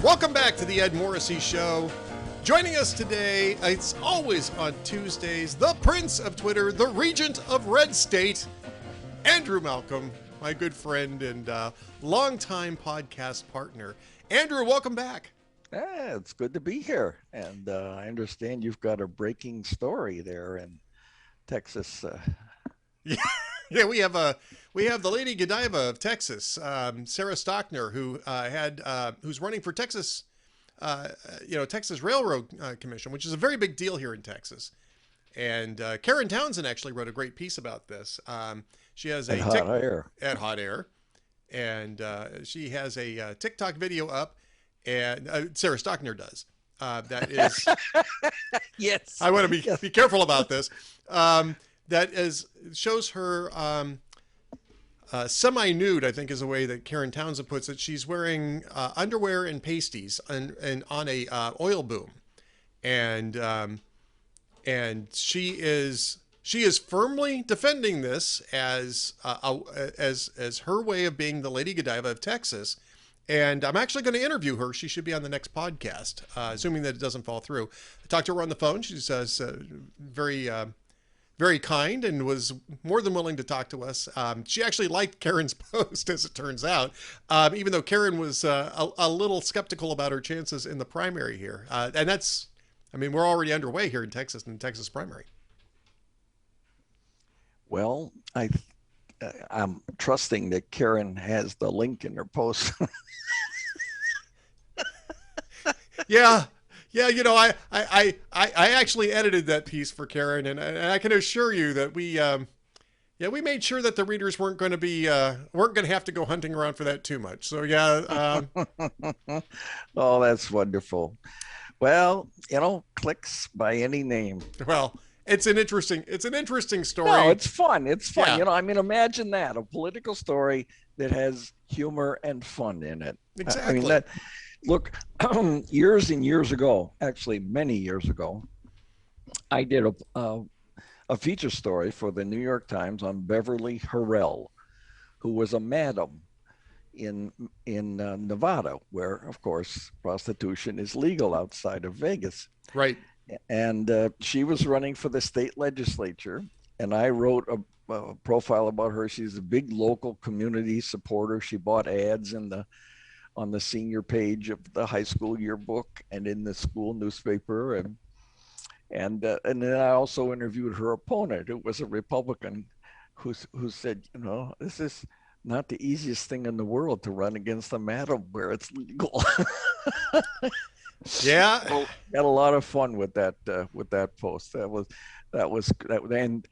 Welcome back to the Ed Morrissey Show. Joining us today, it's always on Tuesdays, the Prince of Twitter, the Regent of Red State, Andrew Malcolm, my good friend and longtime podcast partner. Andrew, welcome back. It's good to be here. And I understand you've got a breaking story there in Texas. Yeah, we have the Lady Godiva of Texas, Sarah Stockner, who's running for Texas, Texas Railroad Commission, which is a very big deal here in Texas. And Karen Townsend actually wrote a great piece about this. She has a at Hot Air, and she has a TikTok video up, and Sarah Stockner does. That is, yes. I want to be careful about this. Shows her semi-nude, I think is the way that Karen Townsend puts it. She's wearing underwear and pasties and on a oil boom, and she is firmly defending this as her way of being the Lady Godiva of Texas. And I'm actually going to interview her. She should be on the next podcast, assuming that it doesn't fall through. I talked to her on the phone. She's very kind and was more than willing to talk to us. She actually liked Karen's post, as it turns out, even though Karen was a little skeptical about her chances in the primary here. And we're already underway here in Texas, in the Texas primary. Well, I'm trusting that Karen has the link in her post. Yeah. I actually edited that piece for Karen, and I can assure you that we made sure that the readers weren't going to have to go hunting around for that too much. So yeah. Oh, that's wonderful. Well, clicks by any name. Well, it's an interesting story. No, it's fun. It's fun. Yeah. Imagine that, a political story that has humor and fun in it. Exactly. Look, years and years ago, actually many years ago, I did a feature story for the New York Times on Beverly Harrell, who was a madam in Nevada, where, of course, prostitution is legal outside of Vegas. Right. And she was running for the state legislature, and I wrote a profile about her. She's a big local community supporter. She bought ads on the senior page of the high school yearbook and in the school newspaper, and then I also interviewed her opponent, who was a Republican, who said, this is not the easiest thing in the world to run against a madam where it's legal. Yeah, so had a lot of fun with that post. That was, and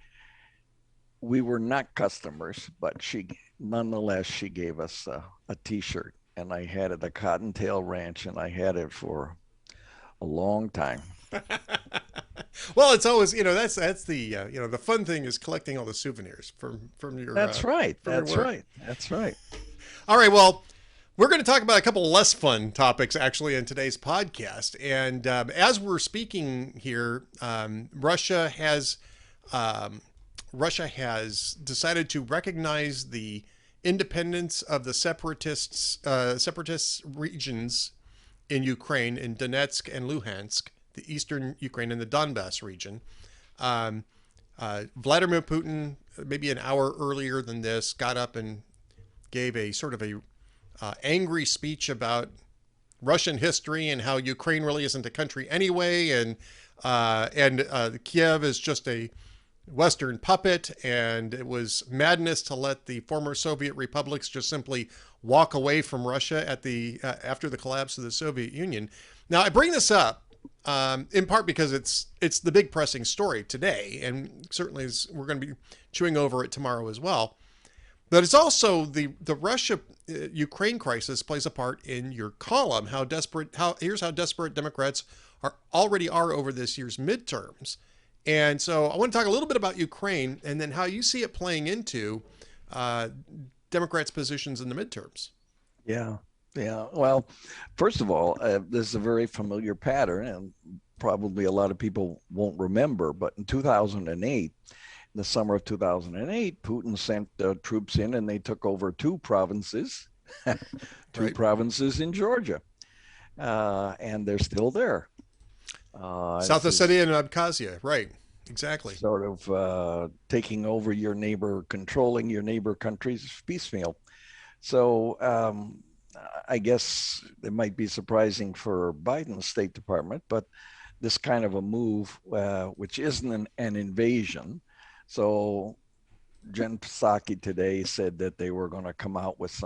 we were not customers, but she gave us a T-shirt. And I had it at Cottontail Ranch, and I had it for a long time. Well, it's always, that's the the fun thing is collecting all the souvenirs from your. That's right. That's right. That's right. All right. Well, we're going to talk about a couple of less fun topics actually in today's podcast. And as we're speaking here, Russia has decided to recognize the independence of the separatist regions in Ukraine, in Donetsk and Luhansk, the eastern Ukraine and the Donbass region. Vladimir Putin, maybe an hour earlier than this, got up and gave a sort of angry speech about Russian history and how Ukraine really isn't a country anyway, and Kiev is just a Western puppet, and it was madness to let the former Soviet republics just simply walk away from Russia after the collapse of the Soviet Union. Now, I bring this up in part because it's the big pressing story today, and certainly we're going to be chewing over it tomorrow as well. But it's also the Russia-Ukraine crisis plays a part in your column. Here's how desperate Democrats already are over this year's midterms. And so I want to talk a little bit about Ukraine and then how you see it playing into Democrats' positions in the midterms. Yeah. Well, first of all, this is a very familiar pattern, and probably a lot of people won't remember, but in 2008, in the summer of 2008, Putin sent troops in, and they took over two provinces, provinces in Georgia. and they're still there. South Ossetia and Abkhazia, right? Exactly. Sort of taking over your neighbor, controlling your neighbor countries piecemeal. So I guess it might be surprising for Biden's State Department, but this kind of a move, which isn't an invasion. So Jen Psaki today said that they were going to come out with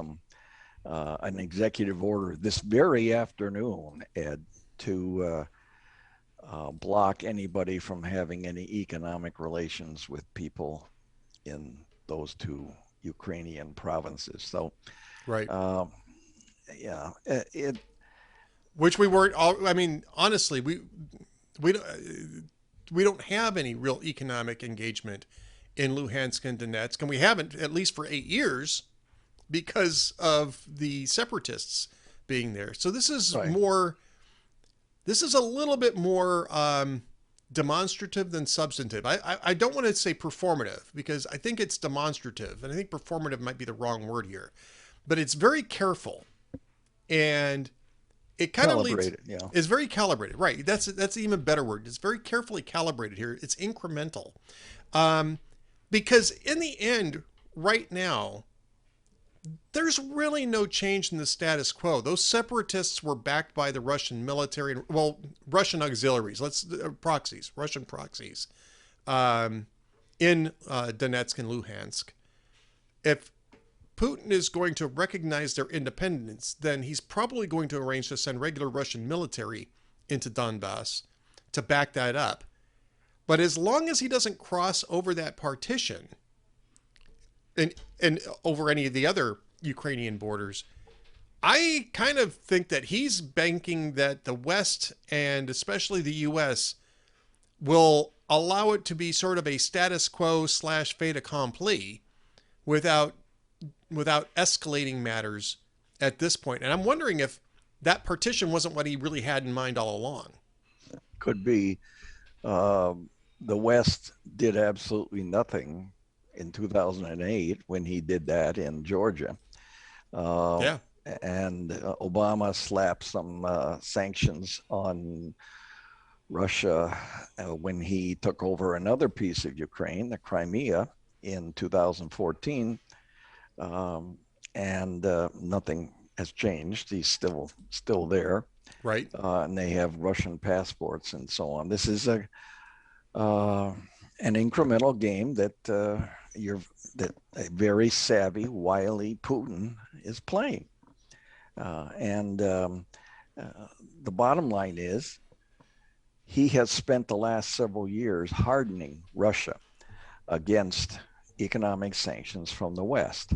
an executive order this very afternoon, Ed, to block anybody from having any economic relations with people in those two Ukrainian provinces. So, right. Yeah, which we weren't all, I mean, honestly, we don't have any real economic engagement in Luhansk and Donetsk, and we haven't at least for 8 years because of the separatists being there. So this is right. This is a little bit more demonstrative than substantive. I don't want to say performative because I think it's demonstrative, and I think performative might be the wrong word here, but it's very careful, and it kind of leads. Yeah. It's very calibrated, right? That's an even better word. It's very carefully calibrated here. It's incremental, because in the end, right now, there's really no change in the status quo. Those separatists were backed by the Russian military, well, Russian auxiliaries, Russian proxies, in Donetsk and Luhansk. If Putin is going to recognize their independence, then he's probably going to arrange to send regular Russian military into Donbass to back that up. But as long as he doesn't cross over that partition, and over any of the other Ukrainian borders, I kind of think that he's banking that the West and especially the U.S. will allow it to be sort of a status quo / fait accompli without escalating matters at this point. And I'm wondering if that partition wasn't what he really had in mind all along. Could be. The West did absolutely nothing in 2008 when he did that in Georgia. Yeah. And Obama slapped some sanctions on Russia when he took over another piece of Ukraine, the Crimea, in 2014. And nothing has changed. He's still there. Right. And they have Russian passports and so on. This is an incremental game that a very savvy, wily Putin is playing. And the bottom line is he has spent the last several years hardening Russia against economic sanctions from the West.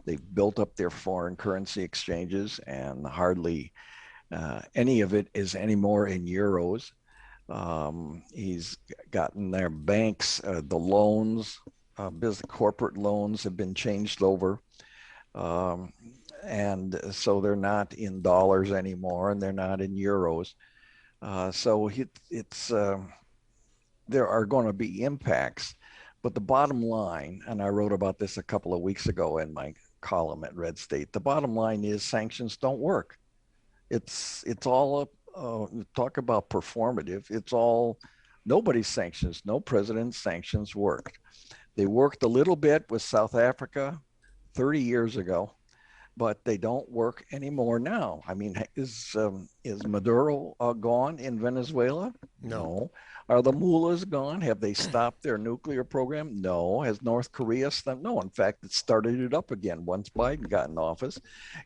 They've built up their foreign currency exchanges, and hardly any of it is anymore in euros. He's gotten their banks, the loans, business corporate loans have been changed over. And so they're not in dollars anymore, and they're not in euros. So there are going to be impacts. But the bottom line, and I wrote about this a couple of weeks ago in my column at Red State, the bottom line is sanctions don't work. It's all talk about performative. It's all nobody's sanctions. No president's sanctions worked. They worked a little bit with South Africa 30 years ago, but they don't work anymore now. I mean, is Maduro gone in Venezuela? No. Are the mullahs gone? Have they stopped their nuclear program? No. Has North Korea stopped? No. In fact, it started it up again once Biden got in office.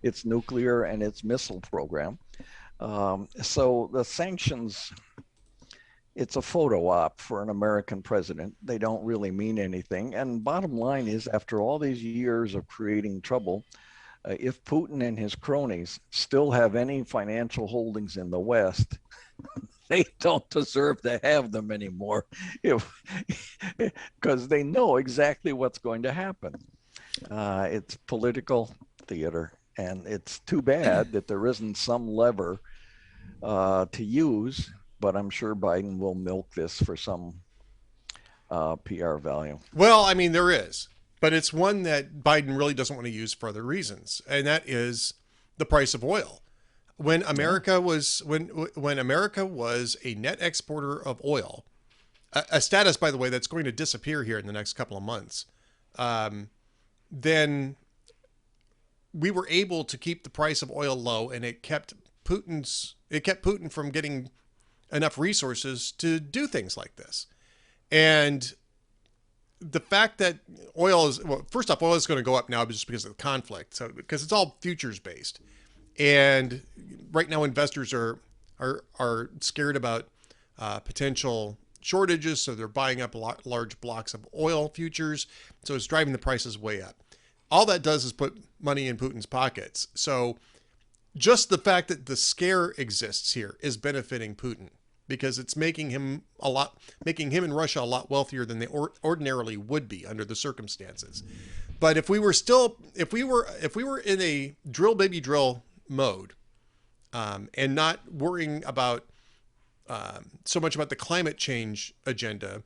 Its nuclear and its missile program. So the sanctions, it's a photo op for an American president. They don't really mean anything. And bottom line is, after all these years of creating trouble, if Putin and his cronies still have any financial holdings in the West, they don't deserve to have them anymore, because they know exactly what's going to happen. It's political theater, and it's too bad that there isn't some lever to use, but I'm sure Biden will milk this for some PR value. Well, I mean, there is, but it's one that Biden really doesn't want to use for other reasons, and that is the price of oil. When Yeah. America was when America was a net exporter of oil, a status, by the way, that's going to disappear here in the next couple of months, then we were able to keep the price of oil low, and it kept Putin from getting enough resources to do things like this. And the fact that oil is, well, first off, oil is going to go up now just because of the conflict. So because it's all futures based, and right now investors are scared about potential shortages, so they're buying up large blocks of oil futures. So it's driving the prices way up. All that does is put money in Putin's pockets. So just the fact that the scare exists here is benefiting Putin because it's making him and Russia a lot wealthier than they ordinarily would be under the circumstances. But if we were in a drill baby drill mode, and not worrying about so much about the climate change agenda,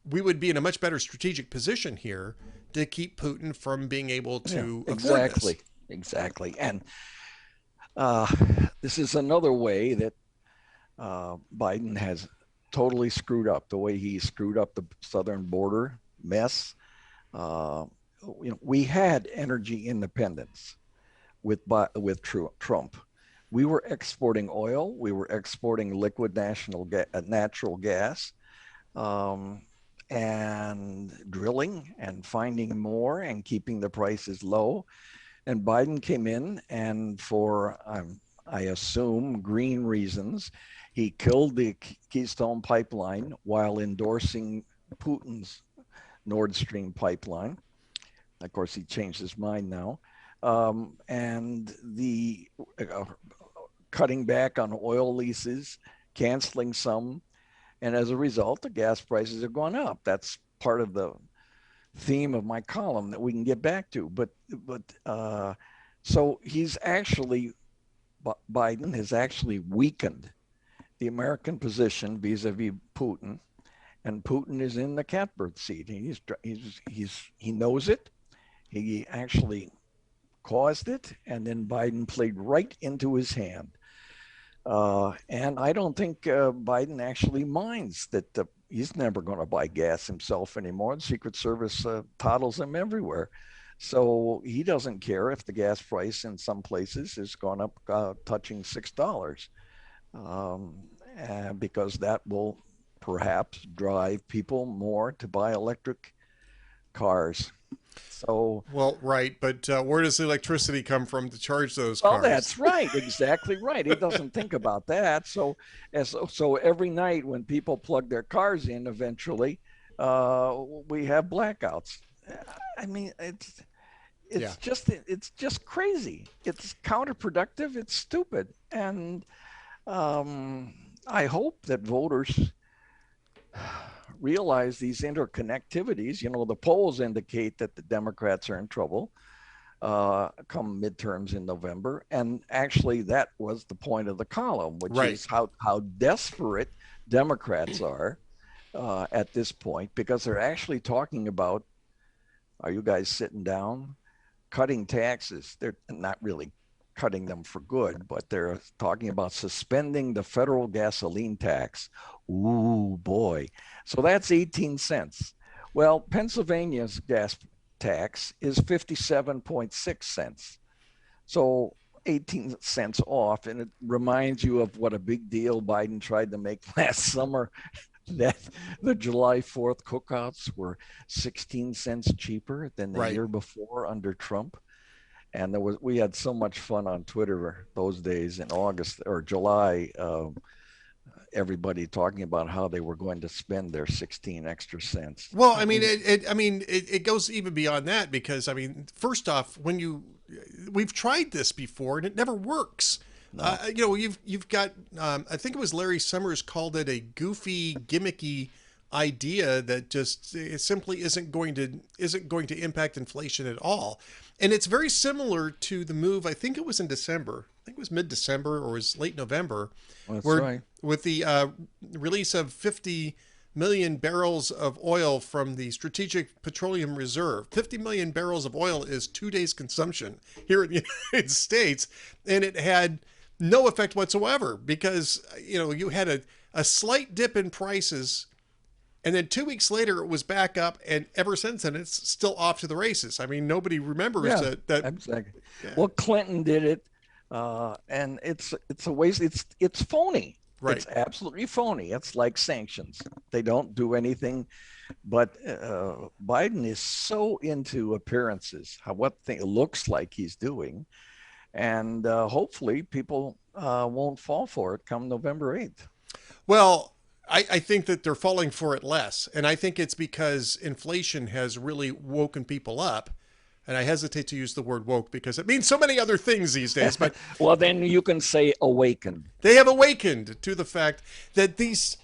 we would be in a much better strategic position here to keep Putin from being able to afford this. Exactly. And this is another way that Biden has totally screwed up, the way he screwed up the southern border mess. We had energy independence with Trump. We were exporting oil. We were exporting liquid natural gas, and drilling and finding more and keeping the prices low. And Biden came in, and for I assume green reasons, he killed the Keystone Pipeline while endorsing Putin's Nord Stream pipeline. Of course, he changed his mind now. And the cutting back on oil leases, canceling some. And as a result, the gas prices have gone up. That's part of the theme of my column that we can get back to. So Biden has actually weakened the American position vis-a-vis Putin, and Putin is in the catbird seat. He knows it. He actually caused it, and then Biden played right into his hand. And I don't think Biden actually minds that he's never going to buy gas himself anymore. The Secret Service toddles him everywhere. So he doesn't care if the gas price in some places has gone up touching $6, because that will perhaps drive people more to buy electric cars. So, well, right, but where does the electricity come from to charge those cars? Oh, that's right, exactly right. He doesn't think about that. So every night when people plug their cars in, eventually, we have blackouts. I mean, it's just crazy. It's counterproductive. It's stupid, and I hope that voters realize these interconnectivities. The polls indicate that the Democrats are in trouble come midterms in November. And actually, that was the point of the column, which is how desperate Democrats are at this point, because they're actually talking about, are you guys sitting down? Cutting taxes. They're not really cutting them for good, but they're talking about suspending the federal gasoline tax. Ooh, boy. So that's 18 cents. Well, Pennsylvania's gas tax is 57.6 cents. So 18 cents off. And it reminds you of what a big deal Biden tried to make last summer, that the July 4th cookouts were 16 cents cheaper than the year before under Trump. And we had so much fun on Twitter those days in August or July, everybody talking about how they were going to spend their 16 extra cents. Well, I mean, it goes even beyond that, because, I mean, first off, we've tried this before and it never works. No. You've got, I think it was Larry Summers called it a goofy, gimmicky idea that just it simply isn't going to impact inflation at all. And it's very similar to the move, I think it was in December. I think it was mid-December or it was late November. That's right. With the release of 50 million barrels of oil from the Strategic Petroleum Reserve. 50 million barrels of oil is 2 days consumption here in the United States. And it had no effect whatsoever because, you had a slight dip in prices. And then 2 weeks later, it was back up, and ever since then, it's still off to the races. I mean, nobody remembers that. Exactly. Yeah. Well, Clinton did it, and it's a waste. It's phony. Right. It's absolutely phony. It's like sanctions. They don't do anything. But Biden is so into appearances, what it looks like he's doing, and hopefully people won't fall for it come November 8th. Well, I think that they're falling for it less. And I think it's because inflation has really woken people up. And I hesitate to use the word woke because it means so many other things these days. But well, then you can say awakened. They have awakened to the fact that these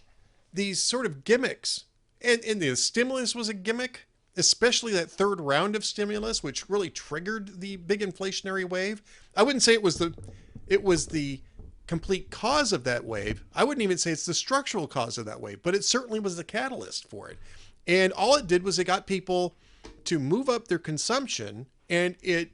sort of gimmicks, and the stimulus was a gimmick, especially that third round of stimulus, which really triggered the big inflationary wave. I wouldn't say it was the complete cause of that wave. I wouldn't even say it's the structural cause of that wave, but it certainly was the catalyst for it. And all it did was it got people to move up their consumption, and it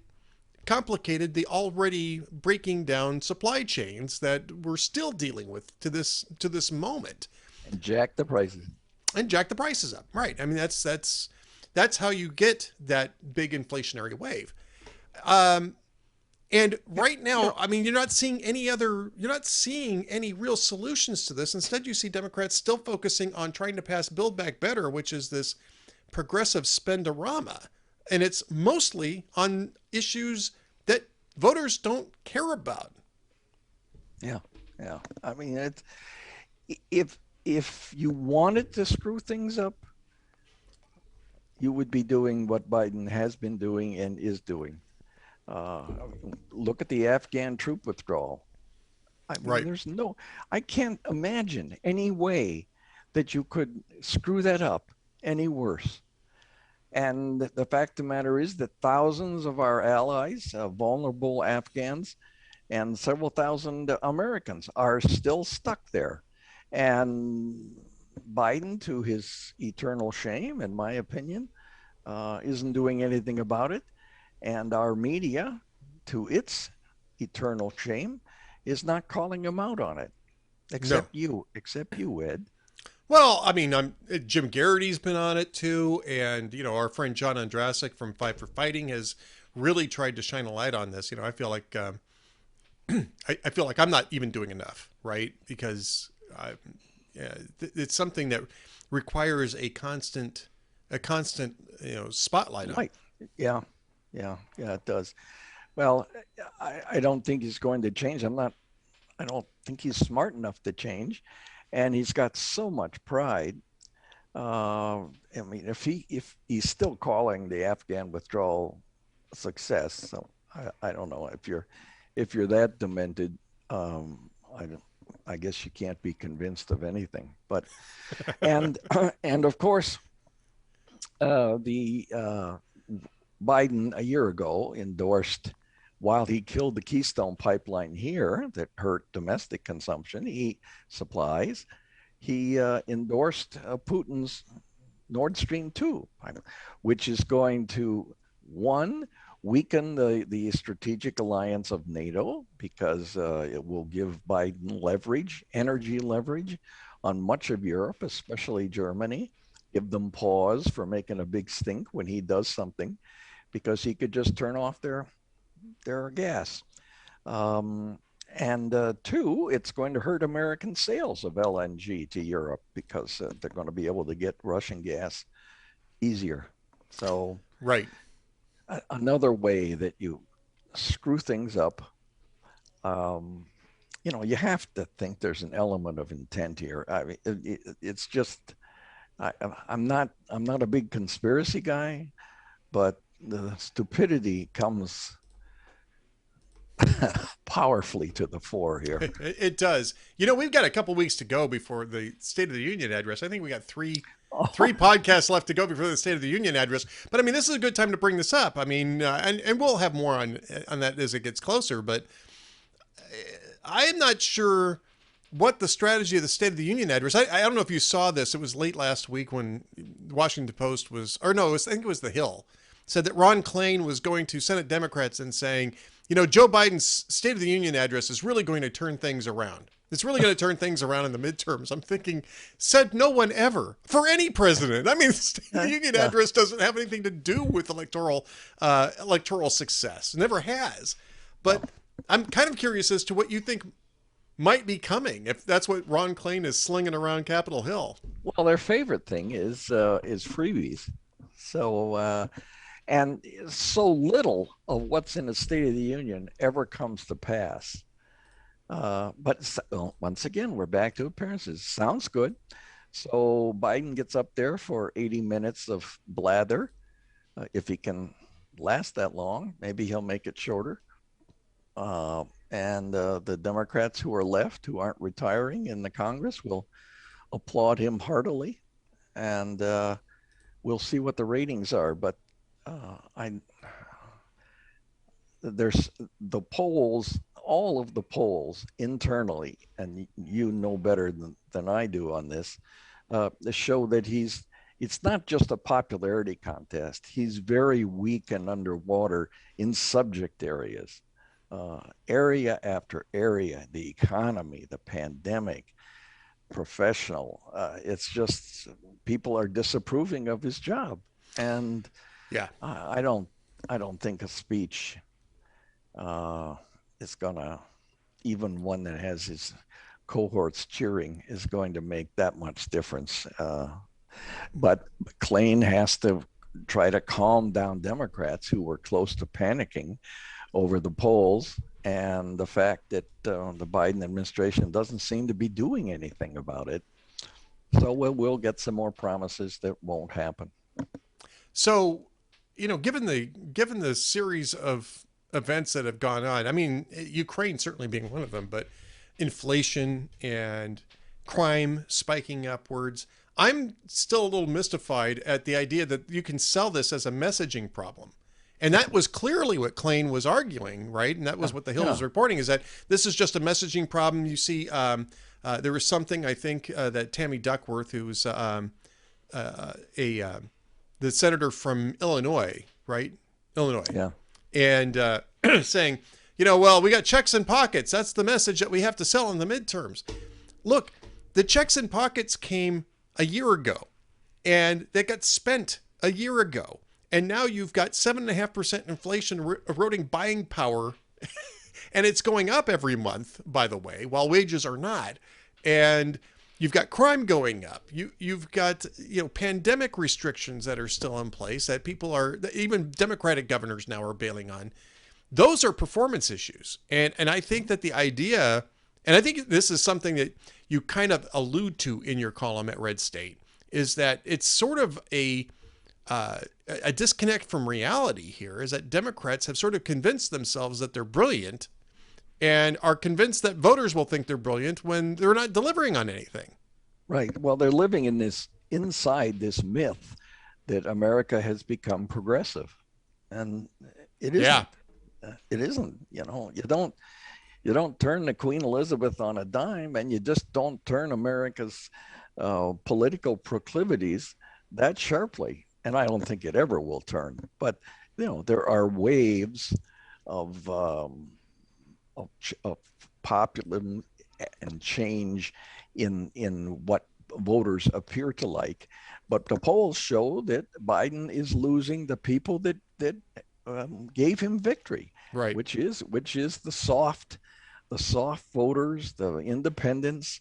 complicated the already breaking down supply chains that we're still dealing with to this moment. And jack the prices. Up. Right. I mean, that's how you get that big inflationary wave. And right now, I mean, you're not seeing any real solutions to this. Instead, you see Democrats still focusing on trying to pass Build Back Better, which is this progressive spendorama. And it's mostly on issues that voters don't care about. Yeah. I mean, if you wanted to screw things up, you would be doing what Biden has been doing and is doing. Look at the Afghan troop withdrawal. I mean, right. I can't imagine any way that you could screw that up any worse. And the fact of the matter is that thousands of our allies, vulnerable Afghans, and several thousand Americans are still stuck there. And Biden, to his eternal shame, in my opinion, isn't doing anything about it. And our media, to its eternal shame, is not calling him out on it. Except you, Ed. Well, I mean, Jim Garrity's been on it too, and our friend John Andrasik from Five for Fighting has really tried to shine a light on this. I feel like I feel like I'm not even doing enough, right? Because it's something that requires a constant spotlight on. Right. Yeah, it does. Well, I don't think he's going to change. I don't think he's smart enough to change. And he's got so much pride. I mean, if he's still calling the Afghan withdrawal a success, so I don't know if you're that demented. I guess you can't be convinced of anything. But and of course, the Biden a year ago endorsed, while he killed the Keystone pipeline here that hurt domestic consumption, supplies, he endorsed Putin's Nord Stream 2, which is going to, one, weaken the strategic alliance of NATO because it will give Biden leverage, energy leverage on much of Europe, especially Germany, give them pause for making a big stink when he does something, because he could just turn off their gas. And two, it's going to hurt American sales of LNG to Europe because they're going to be able to get Russian gas easier. So right. Another way that you screw things up, you have to think there's an element of intent here. I mean, it's just, I'm not a big conspiracy guy, but the stupidity comes powerfully to the fore here. It does. We've got a couple weeks to go before the State of the Union address. I think we got three podcasts left to go before the State of the Union address. But I mean, this is a good time to bring this up. I mean, and we'll have more on that as it gets closer. But I am not sure what the strategy of the State of the Union address. I don't know if you saw this. It was late last week when Washington Post was, or no, I think it was The Hill. said that Ron Klain was going to Senate Democrats and saying, Joe Biden's State of the Union address is really going to turn things around. It's really going to turn things around in the midterms. I'm thinking, said no one ever for any president. I mean, the State of the Union address doesn't have anything to do with electoral success. Never has. But I'm kind of curious as to what you think might be coming if that's what Ron Klain is slinging around Capitol Hill. Well, their favorite thing is freebies. So and so little of what's in the State of the Union ever comes to pass. But once again, we're back to appearances. Sounds good. So Biden gets up there for 80 minutes of blather. If he can last that long, maybe he'll make it shorter. And the Democrats who are left, who aren't retiring in the Congress, will applaud him heartily. And we'll see what the ratings are. But there's the polls, all of the polls internally, and you know better than I do on this, show that it's not just a popularity contest. He's very weak and underwater in subject areas, area after area, the economy, the pandemic, professional. It's just people are disapproving of his job. And yeah, I don't think a speech is gonna, even one that has his cohorts cheering, is going to make that much difference. But Klain has to try to calm down Democrats who were close to panicking over the polls and the fact that the Biden administration doesn't seem to be doing anything about it. So we'll get some more promises that won't happen. So, given the series of events that have gone on, I mean, Ukraine certainly being one of them, but inflation and crime spiking upwards, I'm still a little mystified at the idea that you can sell this as a messaging problem. And that was clearly what Klain was arguing, right? And that was what the Hill was reporting, is that this is just a messaging problem. You see, there was something, I think, that Tammy Duckworth, who's the senator from Illinois, right? Illinois. Yeah. And saying, well, we got checks in pockets. That's the message that we have to sell in the midterms. Look, the checks in pockets came a year ago, and they got spent a year ago. And now you've got 7.5% inflation eroding buying power, and it's going up every month, by the way, while wages are not. And you've got crime going up. You've got pandemic restrictions that are still in place that people are, even Democratic governors now are bailing on. Those are performance issues. And I think that the idea, and I think this is something that you kind of allude to in your column at Red State, is that it's sort of a disconnect from reality here, is that Democrats have sort of convinced themselves that they're brilliant and are convinced that voters will think they're brilliant when they're not delivering on anything. Right. Well, they're living inside this myth that America has become progressive, and it isn't. Yeah. It isn't. You don't turn the Queen Elizabeth on a dime, and you just don't turn America's political proclivities that sharply. And I don't think it ever will turn. But there are waves of populism and change in what voters appear to like. But the polls show that Biden is losing the people that gave him victory, right? Which is the soft voters, the independents,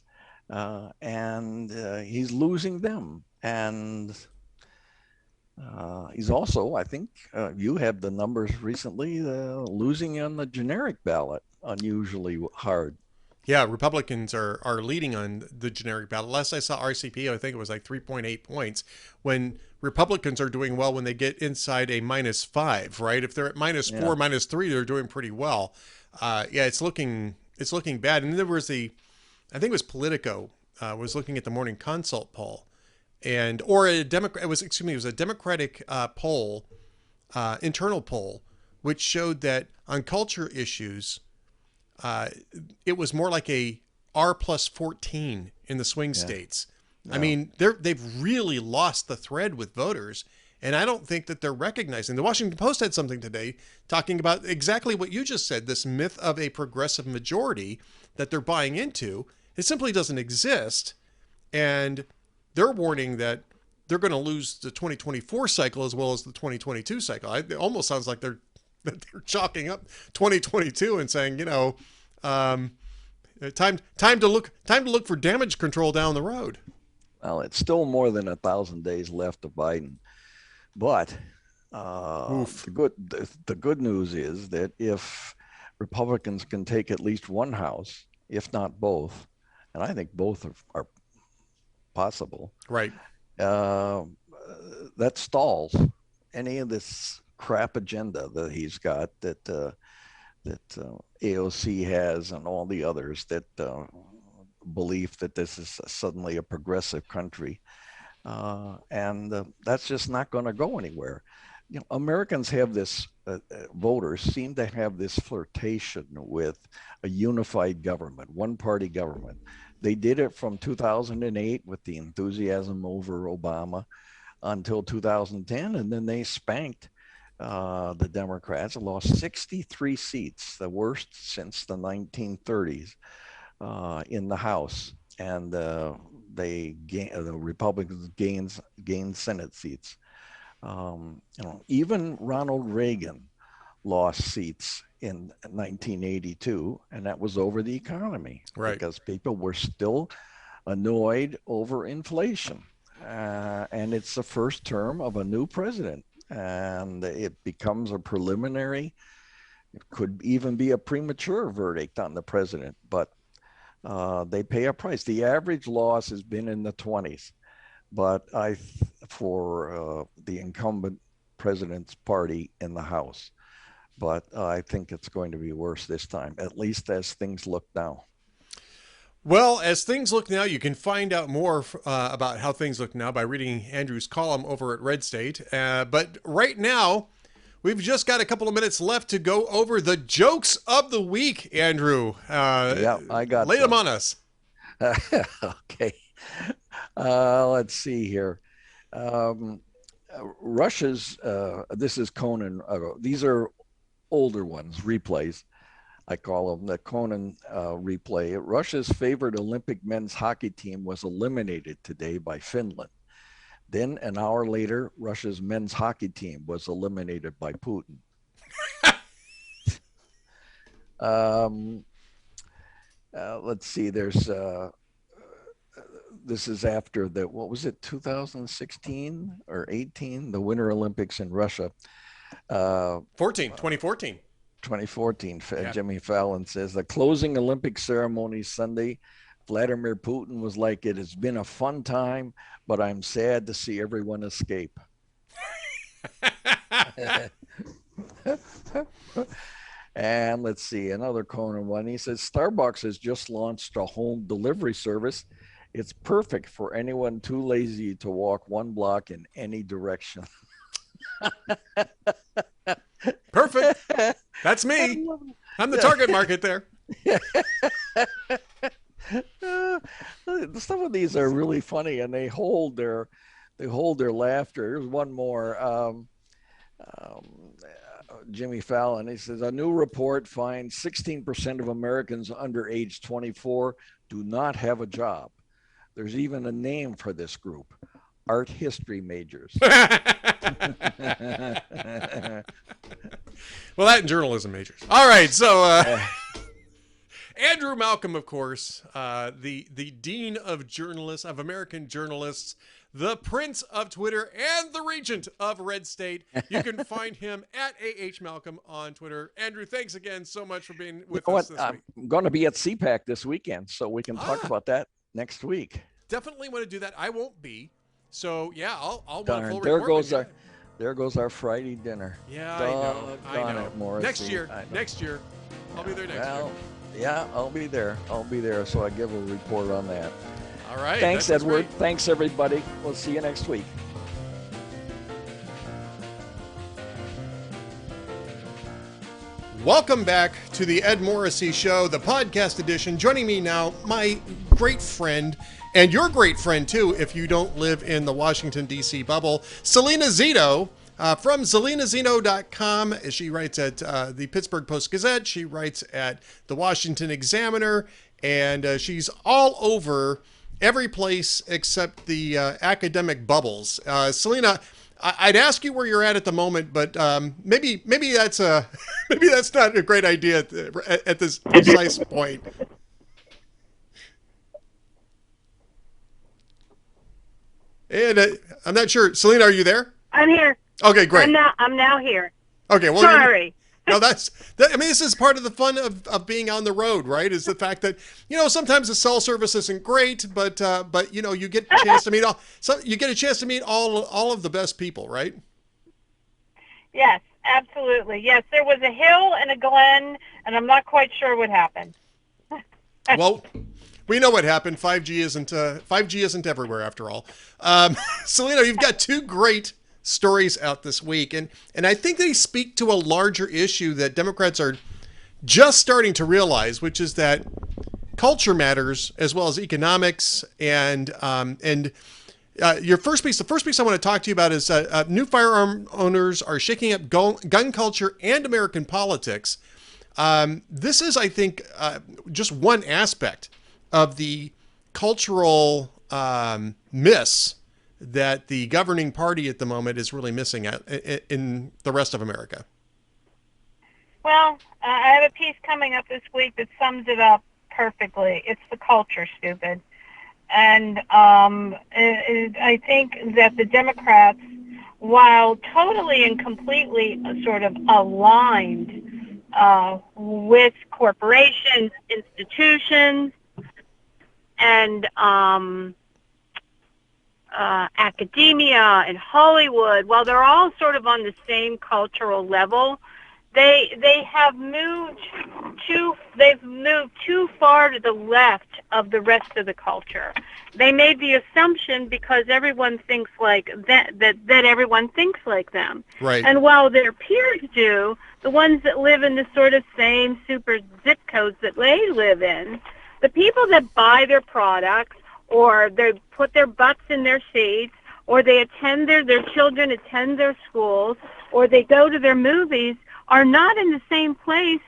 and he's losing them. And he's also, I think, you have the numbers recently, losing on the generic ballot unusually hard. Yeah, Republicans are leading on the generic ballot. Last I saw RCP, I think it was like 3.8 points. When Republicans are doing well when they get inside a -5, right? If they're at -4, -3, they're doing pretty well. It's looking bad. And there was I think it was Politico was looking at the Morning Consult poll, it was a Democratic poll, internal poll, which showed that on culture issues, it was more like a R+14 in the swing states. I mean, they've really lost the thread with voters, And I don't think that they're recognizing. The Washington Post had something today talking about exactly what you just said, this myth of a progressive majority that they're buying into. It simply doesn't exist. And they're warning that they're going to lose the 2024 cycle as well as the 2022 cycle. It almost sounds like they're chalking up 2022 and saying, time to look for damage control down the road. Well, it's still more than 1,000 days left of Biden, but the good news is that if Republicans can take at least one house, if not both, and I think both are possible, right? That stalls any of this crap agenda that he's got, that AOC has, and all the others that belief that this is suddenly a progressive country, and that's just not going to go anywhere. Americans have this, voters seem to have this flirtation with a unified government, one-party government. They did it from 2008 with the enthusiasm over Obama until 2010, and then they spanked the Democrats, lost 63 seats, the worst since the 1930s, in the House, and the Republicans gained Senate seats. Even Ronald Reagan lost seats in 1982, and that was over the economy, right? Because people were still annoyed over inflation, and it's the first term of a new president, and it becomes a preliminary. It could even be a premature verdict on the president, but they pay a price. The average loss has been in the 20s, but for the incumbent president's party in the House. But I think it's going to be worse this time, at least as things look now. Well, as things look now, you can find out more about how things look now by reading Andrew's column over at Red State. But right now, we've just got a couple of minutes left to go over the jokes of the week, Andrew. Yeah, I got lay them on us. Okay. Let's see here. Russia's, this is Conan. These are older ones, replays. I call them the Conan replay. Russia's favorite Olympic men's hockey team was eliminated today by Finland. Then an hour later, Russia's men's hockey team was eliminated by Putin. Let's see, there's, this is after the, 2016 or 18, the Winter Olympics in Russia. 2014. 2014, yeah. Jimmy Fallon says, the closing Olympic ceremony Sunday, Vladimir Putin was like, it has been a fun time, but I'm sad to see everyone escape. And let's see, another Conan one. He says, Starbucks has just launched a home delivery service. It's perfect for anyone too lazy to walk one block in any direction. Perfect. That's me. I'm the target market there. Some of these are really funny, and they hold their laughter. Here's one more. Jimmy Fallon, he says, a new report finds 16% of Americans under age 24 do not have a job. There's even a name for this group: art history majors. Well, that and journalism majors. All right, so Andrew Malcolm, of course, the dean of journalists, of American journalists, the prince of Twitter, and the regent of Red State. You can find him at AH Malcolm on Twitter. Andrew, thanks again so much for being with us this week. I'm going to be at CPAC this weekend, so we can talk about that next week. Definitely want to do that. I won't be. So, yeah, I'll want a full report. There goes our Friday dinner. Yeah, I know. Morrissey. Next year. I'll be there next year. Yeah, I'll be there. So I give a report on that. All right. Thanks, Edward. Thanks, everybody. We'll see you next week. Welcome back to the Ed Morrissey Show, the podcast edition. Joining me now, my great friend And your great friend, too, if you don't live in the Washington, D.C. bubble, Salena Zito from SalenaZito.com. She writes at the Pittsburgh Post-Gazette. She writes at the Washington Examiner. And she's all over every place except the academic bubbles. Salena, I'd ask you where you're at the moment, but maybe that's maybe that's not a great idea at this precise point. And I'm not sure. Salena, are you there? I'm here. Okay, great. I'm now here. Okay, well, sorry. No, I mean, this is part of the fun of being on the road, right? Is the fact that, sometimes the cell service isn't great, but you get a chance to meet all of the best people, right? Yes, absolutely. Yes, there was a hill and a glen, and I'm not quite sure what happened. Well, we know what happened. 5G isn't everywhere after all. Salena, you've got two great stories out this week, and I think they speak to a larger issue that Democrats are just starting to realize, which is that culture matters as well as economics. And the first piece I want to talk to you about is new firearm owners are shaking up gun culture and American politics. This is, I think, just one aspect of the cultural miss that the governing party at the moment is really missing out in the rest of America. Well, I have a piece coming up this week that sums it up perfectly. It's the culture, stupid. And I think that the Democrats, while totally and completely sort of aligned with corporations, institutions, and academia and Hollywood, while they're all sort of on the same cultural level, they have moved too far to the left of the rest of the culture. They made the assumption because everyone thinks like that everyone thinks like them. Right. And while their peers do, the ones that live in the sort of same super zip codes that they live in, the people that buy their products, or they put their butts in their seats, or they attend their children attend their schools, or they go to their movies, are not in the same place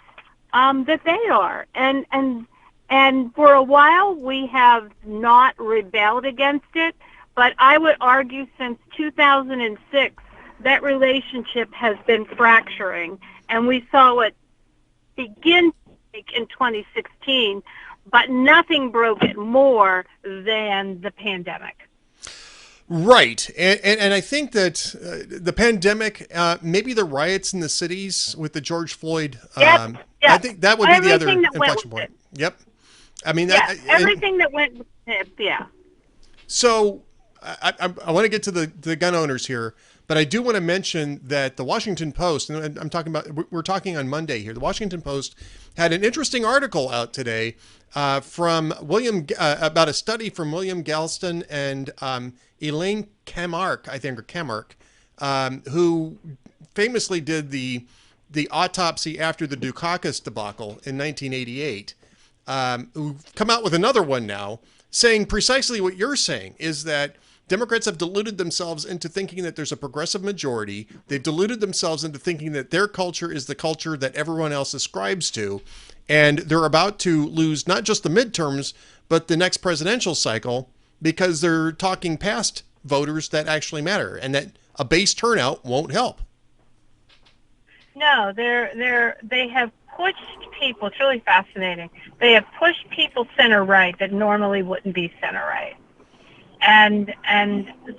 that they are. And for a while we have not rebelled against it, but I would argue since 2006 that relationship has been fracturing, and we saw it begin in 2016. But nothing broke it more than the pandemic. Right. And I think that the pandemic, maybe the riots in the cities with the George Floyd, Yep. I think that would be the other Everything that went inflection with point. Yep. I mean, everything that went with it, yeah. So I want to get to the gun owners here, but I do want to mention that the Washington Post, and we're talking on Monday here, the Washington Post had an interesting article out today from about a study from William Galston and Elaine Kamarck, I think, or Kamarck, who famously did the autopsy after the Dukakis debacle in 1988, who've come out with another one now saying precisely what you're saying, is that Democrats have deluded themselves into thinking that there's a progressive majority. They've deluded themselves into thinking that their culture is the culture that everyone else ascribes to. And they're about to lose not just the midterms, but the next presidential cycle, because they're talking past voters that actually matter, and that a base turnout won't help. No, they have pushed people. It's really fascinating. They have pushed people center right that normally wouldn't be center right. And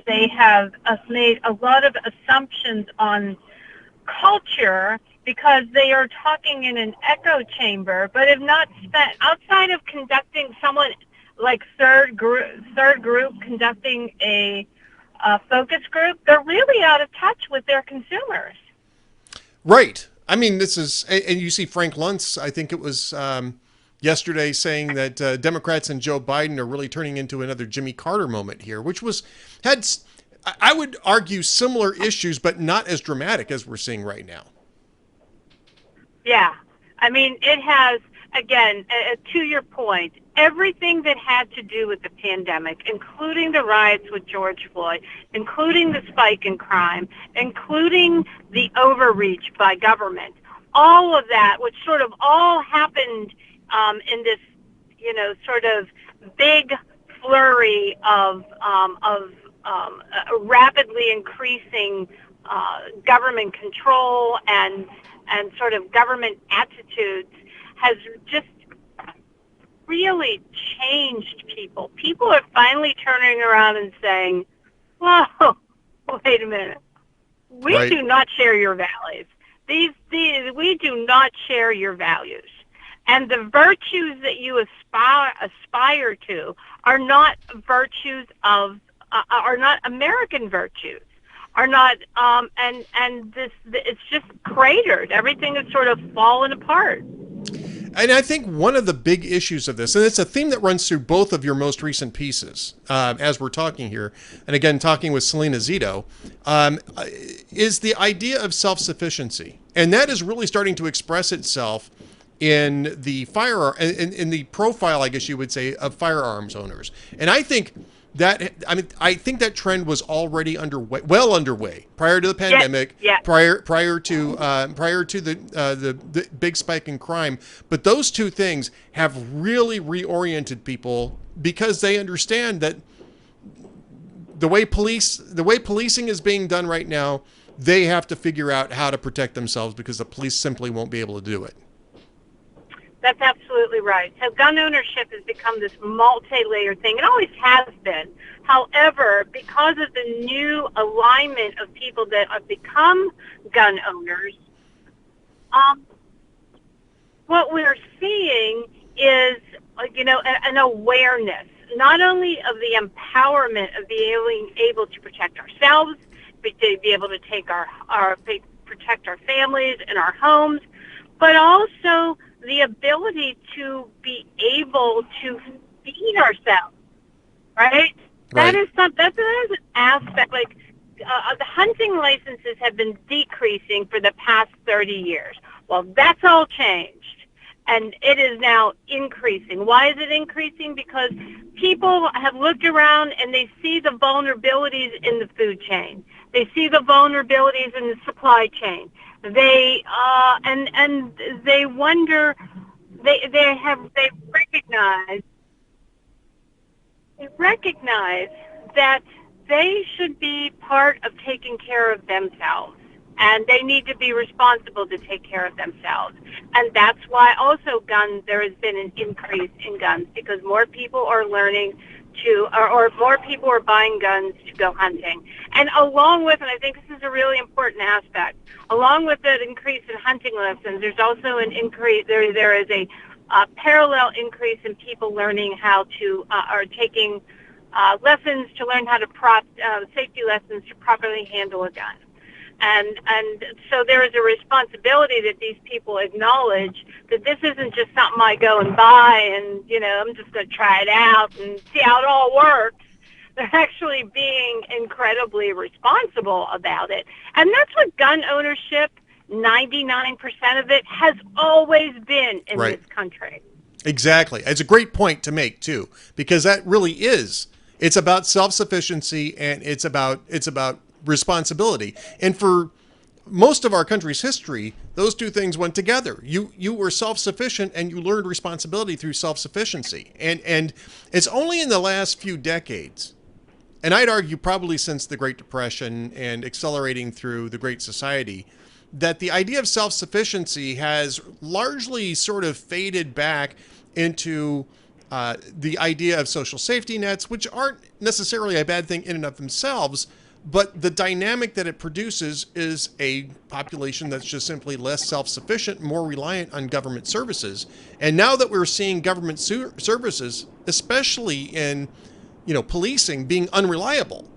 they have made a lot of assumptions on culture because they are talking in an echo chamber, but have not spent, outside of conducting someone like third group conducting a focus group, they're really out of touch with their consumers. Right. I mean, this is, and you see Frank Luntz, I think it was yesterday, saying that Democrats and Joe Biden are really turning into another Jimmy Carter moment here, which had, I would argue, similar issues, but not as dramatic as we're seeing right now. Yeah. I mean, it has, again, to your point, everything that had to do with the pandemic, including the riots with George Floyd, including the spike in crime, including the overreach by government, all of that, which sort of all happened in this, sort of big flurry of rapidly increasing government control and sort of government attitudes, has just really changed people. People are finally turning around and saying, whoa, wait a minute. We do not share your values. We do not share your values. And the virtues that you aspire to are not virtues are not American virtues. Are not, it's just cratered. Everything has sort of fallen apart. And I think one of the big issues of this, and it's a theme that runs through both of your most recent pieces, as we're talking here, and again, talking with Salena Zito, is the idea of self-sufficiency. And that is really starting to express itself in the in the profile, I guess you would say, of firearms owners. And I think that trend was already well underway prior to the pandemic, prior to the big spike in crime. But those two things have really reoriented people, because they understand that the way policing is being done right now, they have to figure out how to protect themselves, because the police simply won't be able to do it. That's absolutely right. So gun ownership has become this multi-layered thing. It always has been. However, because of the new alignment of people that have become gun owners, what we're seeing is, an awareness, not only of the empowerment of being able to protect ourselves, but to be able to protect our families and our homes, but also the ability to be able to feed ourselves, right? That is an aspect. Like the hunting licenses have been decreasing for the past 30 years. Well, that's all changed, and it is now increasing. Why is it increasing? Because people have looked around and they see the vulnerabilities in the food chain. They see the vulnerabilities in the supply chain. They and they wonder. They recognize that they should be part of taking care of themselves, and they need to be responsible to take care of themselves. And that's why also there has been an increase in guns, because more people are learning or more people are buying guns to go hunting. And along with, and I think this is a really important aspect, along with that increase in hunting lessons, there's also an increase, there is a parallel increase in people learning how to, or taking lessons to learn how to safety lessons to properly handle a gun. And so there is a responsibility that these people acknowledge that this isn't just something I go and buy and, I'm just going to try it out and see how it all works. They're actually being incredibly responsible about it. And that's what gun ownership, 99% of it, has always been in this country. Exactly. It's a great point to make, too, because that really is. It's about self-sufficiency, and it's about responsibility. And for most of our country's history, those two things went together. You were self-sufficient, and you learned responsibility through self-sufficiency. And it's only in the last few decades, and I'd argue probably since the Great Depression and accelerating through the Great Society, that the idea of self-sufficiency has largely sort of faded back into the idea of social safety nets, which aren't necessarily a bad thing in and of themselves, but the dynamic that it produces is a population that's just simply less self-sufficient, more reliant on government services. And now that we're seeing government services, especially in, policing, being unreliable,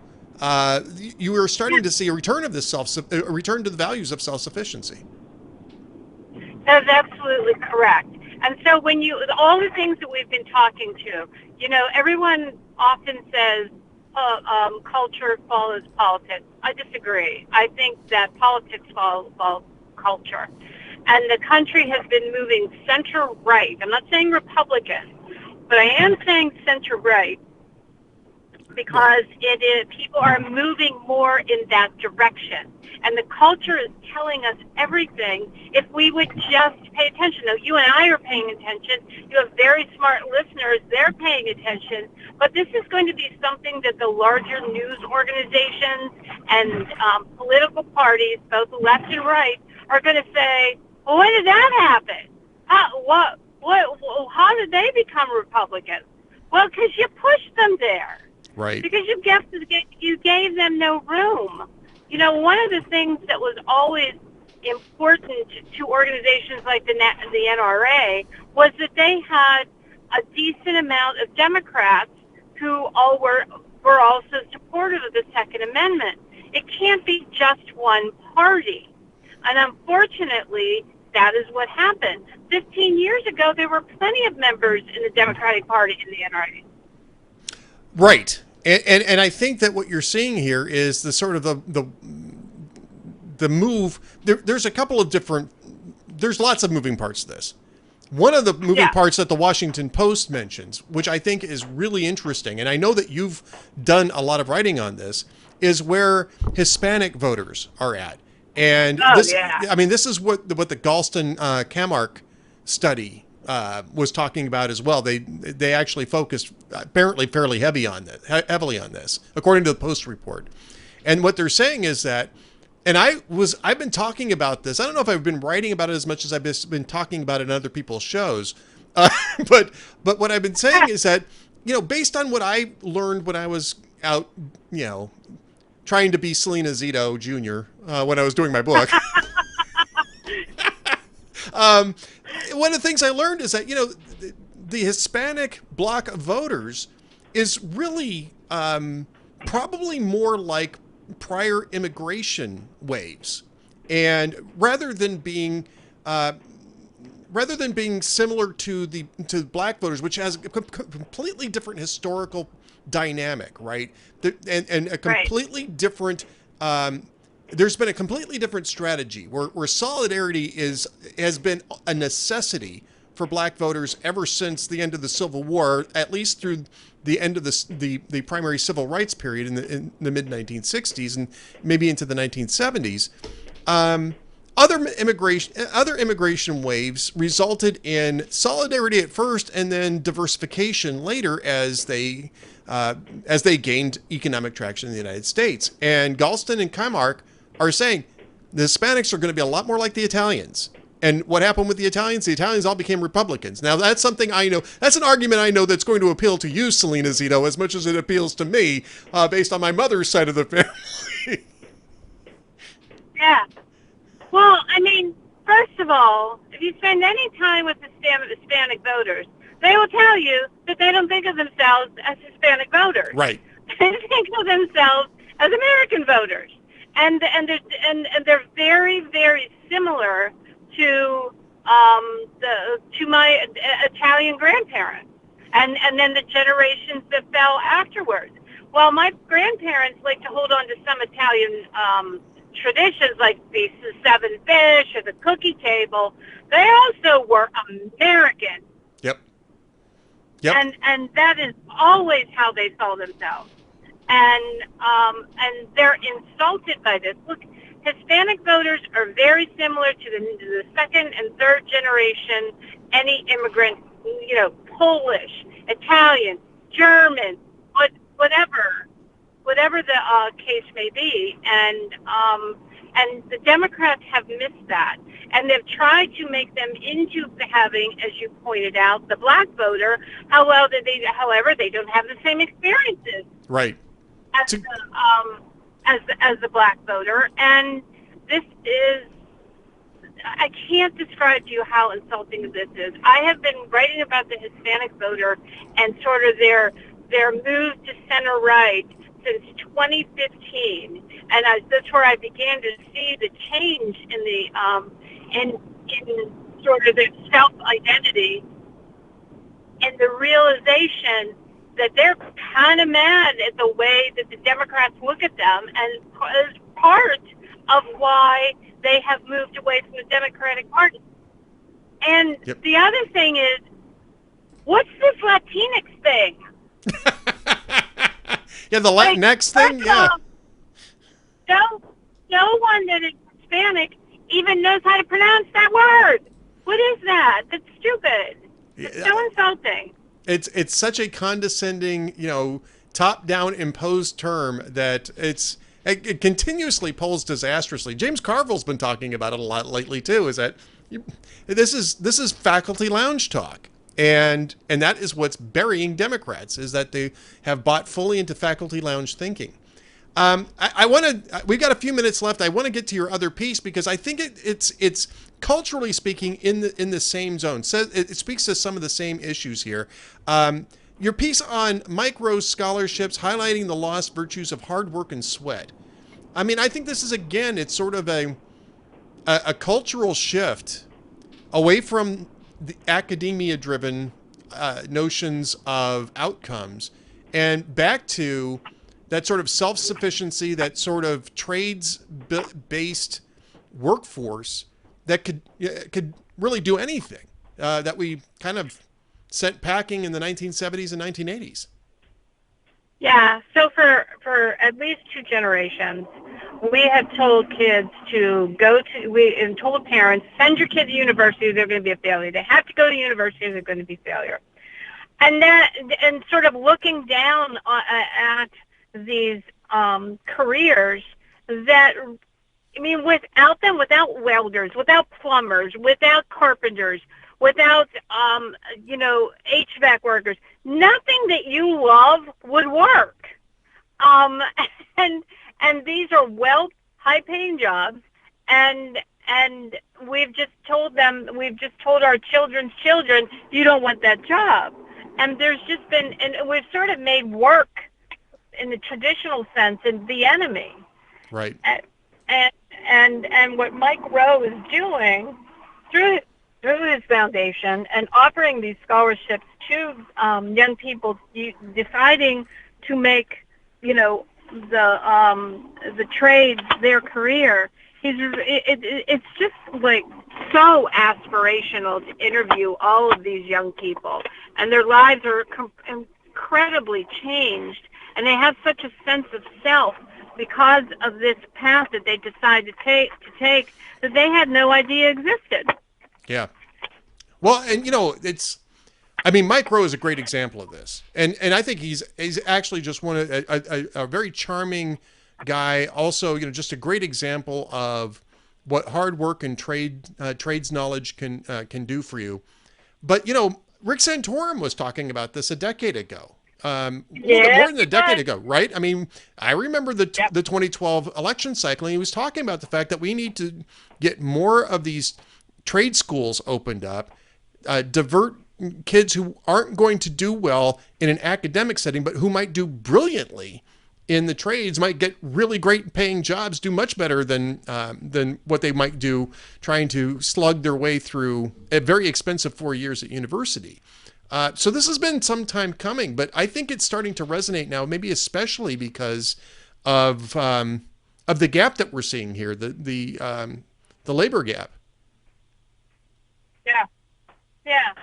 you are starting to see a return of this a return to the values of self-sufficiency. That's absolutely correct. And so when all the things that we've been talking to, everyone often says, culture follows politics. I disagree. I think that politics follows culture. and the country has been moving center-right. I'm not saying Republican, but I am saying center-right, because people are moving more in that direction. And the culture is telling us everything if we would just pay attention. Now, you and I are paying attention. You have very smart listeners. They're paying attention. But this is going to be something that the larger news organizations and political parties, both left and right, are going to say, well, when did that happen? How did they become Republicans? Well, because you pushed them there. Right. Because you gave them no room. You know, one of the things that was always important to organizations like the NRA was that they had a decent amount of Democrats who all were also supportive of the Second Amendment. It can't be just one party. And unfortunately, that is what happened. 15 years ago, there were plenty of members in the Democratic Party in the NRA. Right. And I think that what you're seeing here is the sort of the move. There's a couple of different. There's lots of moving parts to this. One of the moving parts that the Washington Post mentions, which I think is really interesting, and I know that you've done a lot of writing on this, is where Hispanic voters are at. And I mean, this is what the Galston Camark study was talking about as well. They actually focused apparently fairly heavily on this, according to the Post report. And what they're saying is that, and I've been talking about this. I don't know if I've been writing about it as much as I've been talking about it in other people's shows. But what I've been saying is that, you know, based on what I learned when I was out, you know, trying to be Salena Zito Jr. When I was doing my book. One of the things I learned is that, you know, the Hispanic bloc of voters is really probably more like prior immigration waves, and rather than being similar to black voters, which has a completely different historical dynamic, right? And a completely different. There's been a completely different strategy where solidarity has been a necessity for black voters ever since the end of the Civil War, at least through the end of the primary civil rights period in the mid 1960s and maybe into the 1970s. Other immigration waves resulted in solidarity at first and then diversification later as they gained economic traction in the United States. And Galston and Camark are saying the Hispanics are going to be a lot more like the Italians. And what happened with the Italians? The Italians all became Republicans. Now, that's something I know. That's an argument I know that's going to appeal to you, Salena Zito, as much as it appeals to me, based on my mother's side of the family. Yeah. Well, I mean, first of all, if you spend any time with Hispanic voters, they will tell you that they don't think of themselves as Hispanic voters. Right. They think of themselves as American voters. And they're very, very similar to my Italian grandparents, and then the generations that fell afterwards. While my grandparents like to hold on to some Italian traditions like the seven fish or the cookie table, they also were American. Yep. And that is always how they saw themselves. And they're insulted by this. Look, Hispanic voters are very similar to the second and third generation, any immigrant, you know, Polish, Italian, German, whatever the case may be. And the Democrats have missed that. And they've tried to make them into having, as you pointed out, the black voter. However, they don't have the same experiences. Right. As the black voter, and this is, I can't describe to you how insulting this is. I have been writing about the Hispanic voter and sort of their move to center right since 2015, and that's where I began to see the change in the in sort of their self-identity and the realization that they're kind of mad at the way that the Democrats look at them, and is part of why they have moved away from the Democratic Party. And Yep. the other thing is, what's this Latinx thing? Yeah, the Latinx thing. Yeah. No one that is Hispanic even knows how to pronounce that word. What is that? That's stupid. It's so insulting. It's such a condescending, top-down imposed term that it continuously polls disastrously. James Carville's been talking about it a lot lately too. Is that this is faculty lounge talk, and that is what's burying Democrats, is that they have bought fully into faculty lounge thinking. I want to. We've got a few minutes left. I want to get to your other piece because I think it's culturally speaking in the same zone. So it speaks to some of the same issues here. Your piece on Mike Rowe's scholarships highlighting the lost virtues of hard work and sweat. I mean, I think this is, again, it's sort of a cultural shift away from the academia-driven notions of outcomes and back to that sort of self-sufficiency, that sort of trades-based workforce that could really do anything that we kind of sent packing in the 1970s and 1980s. Yeah, so for at least two generations, we have told kids to and told parents, send your kids to university, they're going to be a failure. They have to go to university, they're going to be a failure. And sort of looking down at these careers that, I mean, without them, without welders, without plumbers, without carpenters, without, HVAC workers, nothing that you love would work. And these are high-paying jobs, and we've just told our children's children, you don't want that job. And there's just been, and we've sort of made work in the traditional sense and the enemy. Right. And what Mike Rowe is doing through his foundation and offering these scholarships to young people deciding to make, the trades their career. It's just like so aspirational to interview all of these young people, and their lives are incredibly changed, and they have such a sense of self because of this path that they decided to take that they had no idea existed. Yeah. Well, and Mike Rowe is a great example of this, and I think he's actually just a very charming guy. Also, just a great example of what hard work and trades knowledge can do for you. But Rick Santorum was talking about this a decade ago. More than a decade ago, right? I mean, I remember the 2012 election cycle, and he was talking about the fact that we need to get more of these trade schools opened up, divert kids who aren't going to do well in an academic setting, but who might do brilliantly in the trades, might get really great paying jobs, do much better than what they might do trying to slug their way through a very expensive 4 years at university. So this has been some time coming, but I think it's starting to resonate now, maybe especially because of the gap that we're seeing here, the labor gap. Yeah,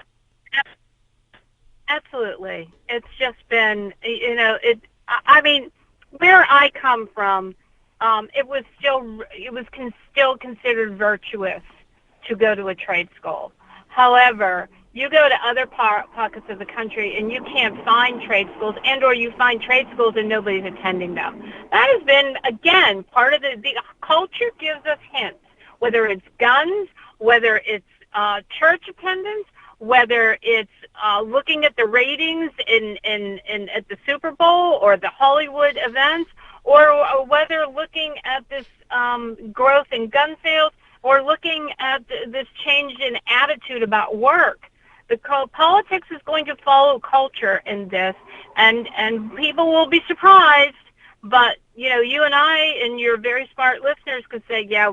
absolutely. It's just been, where I come from, it was still considered virtuous to go to a trade school. However, you go to other pockets of the country and you can't find trade schools, or you find trade schools and nobody's attending them. That has been, again, part of the culture gives us hints, whether it's guns, whether it's church attendance, whether it's looking at the ratings at the Super Bowl or the Hollywood events, or whether looking at this growth in gun sales, or looking at this change in attitude about work. Politics is going to follow culture in this, and people will be surprised. But you and I and your very smart listeners could say, yeah,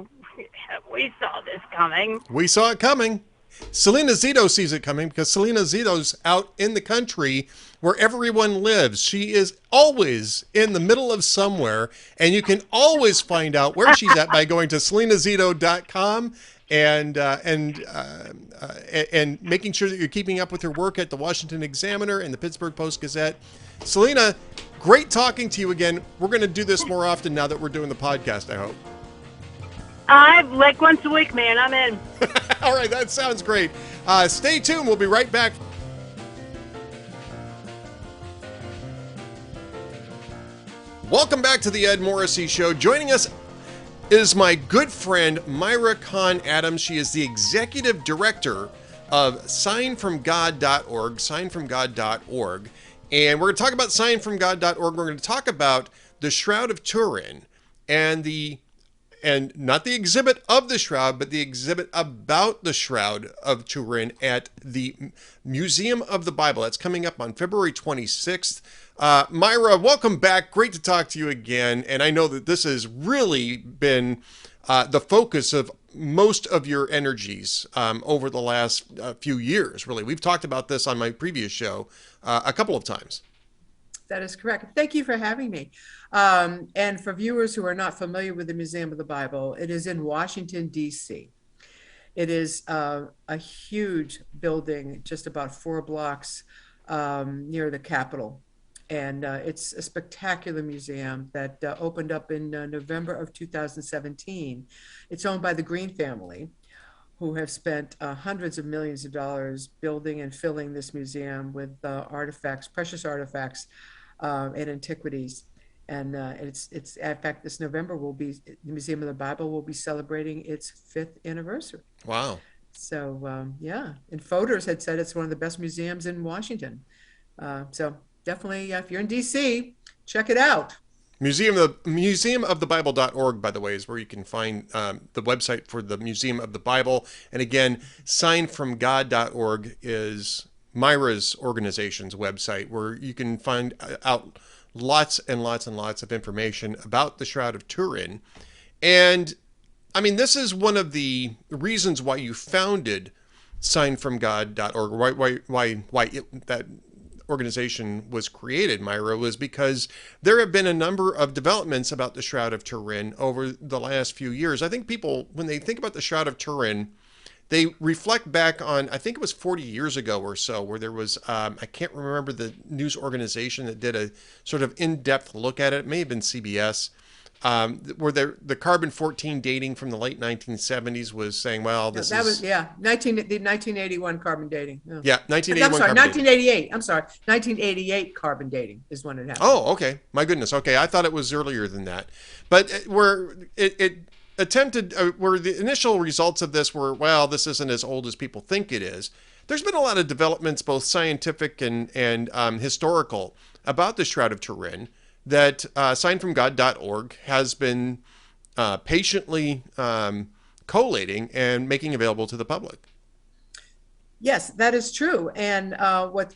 we saw this coming. We saw it coming. Salena Zito sees it coming because Salena Zito's out in the country where everyone lives. She is always in the middle of somewhere, and you can always find out where she's at by going to selenazito.com and making sure that you're keeping up with her work at the Washington Examiner and the Pittsburgh Post-Gazette. Salena, great talking to you again. We're going to do this more often now that we're doing the podcast, I hope. Like once a week, man. I'm in. All right, that sounds great. Stay tuned. We'll be right back. Welcome back to the Ed Morrissey Show. Joining us is my good friend, Myra Kahn Adams. She is the executive director of signfromgod.org, signfromgod.org. And we're going to talk about signfromgod.org. We're going to talk about the Shroud of Turin and not the exhibit of the Shroud, but the exhibit about the Shroud of Turin at the Museum of the Bible. That's coming up on February 26th. Myra, welcome back. Great to talk to you again. And I know that this has really been the focus of most of your energies over the last few years, really. We've talked about this on my previous show a couple of times. That is correct. Thank you for having me. And for viewers who are not familiar with the Museum of the Bible, it is in Washington, D.C. It is a huge building, just about 4 blocks near the Capitol. And it's a spectacular museum that opened up in November of 2017. It's owned by the Green family, who have spent hundreds of millions of dollars building and filling this museum with artifacts, precious artifacts, and antiquities. And it's in fact, this November the Museum of the Bible will be celebrating its 5th anniversary. Wow. So yeah, and Fodor's had said it's one of the best museums in Washington. So definitely, if you're in DC, check it out. Museumofthebible.org, by the way, is where you can find the website for the Museum of the Bible. And again, signfromgod.org is Myra's organization's website, where you can find out lots and lots and lots of information about the Shroud of Turin. And I mean, this is one of the reasons why you founded signfromgod.org, why that organization was created, Myra, was because there have been a number of developments about the Shroud of Turin over the last few years. I think people, when they think about the Shroud of Turin, they reflect back on, I think it was 40 years ago or so, where there was, I can't remember the news organization that did a sort of in-depth look at it. It may have been CBS, where the carbon-14 dating from the late 1970s was saying, well, this that was, yeah, the 1981 carbon dating. Yeah, 1981 I'm sorry, carbon 1988. dating. I'm sorry, 1988 carbon dating is when it happened. Oh, okay. My goodness. Okay, I thought it was earlier than that. But where it attempted, where the initial results of this were, well, this isn't as old as people think it is. There's been a lot of developments, both scientific and historical, about the Shroud of Turin that signfromgod.org has been patiently collating and making available to the public. Yes, that is true. And what's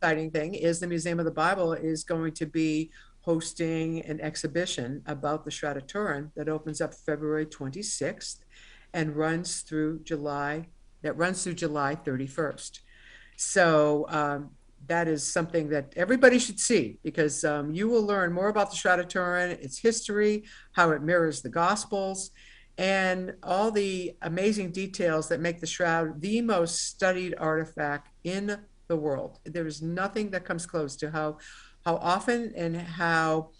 exciting thing is the Museum of the Bible is going to be hosting an exhibition about the Shroud of Turin that opens up February 26th and runs through July 31st. So that is something that everybody should see, because you will learn more about the Shroud of Turin, its history, how it mirrors the Gospels, and all the amazing details that make the Shroud the most studied artifact in the world. There is nothing that comes close to how often and how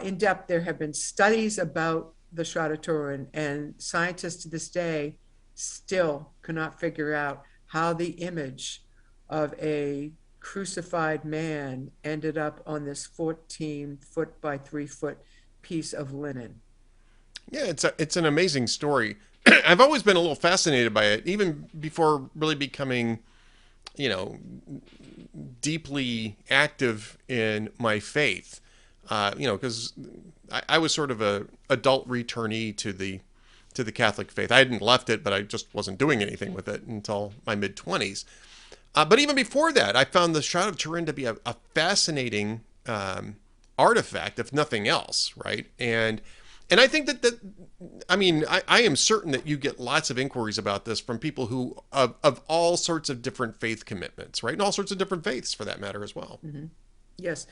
in depth there have been studies about the Shroud of Turin, and scientists to this day still cannot figure out how the image of a crucified man ended up on this 14-foot by 3-foot piece of linen. Yeah, it's an amazing story. I've always been a little fascinated by it, even before really becoming, deeply active in my faith. Because I was sort of a adult returnee to the Catholic faith. I hadn't left it, but I just wasn't doing anything with it until my mid-20s. But even before that, I found the Shroud of Turin to be a fascinating artifact, if nothing else, right? And And I think I mean, I am certain that you get lots of inquiries about this from people who, of all sorts of different faith commitments, right? And all sorts of different faiths for that matter as well. Mm-hmm. Yes.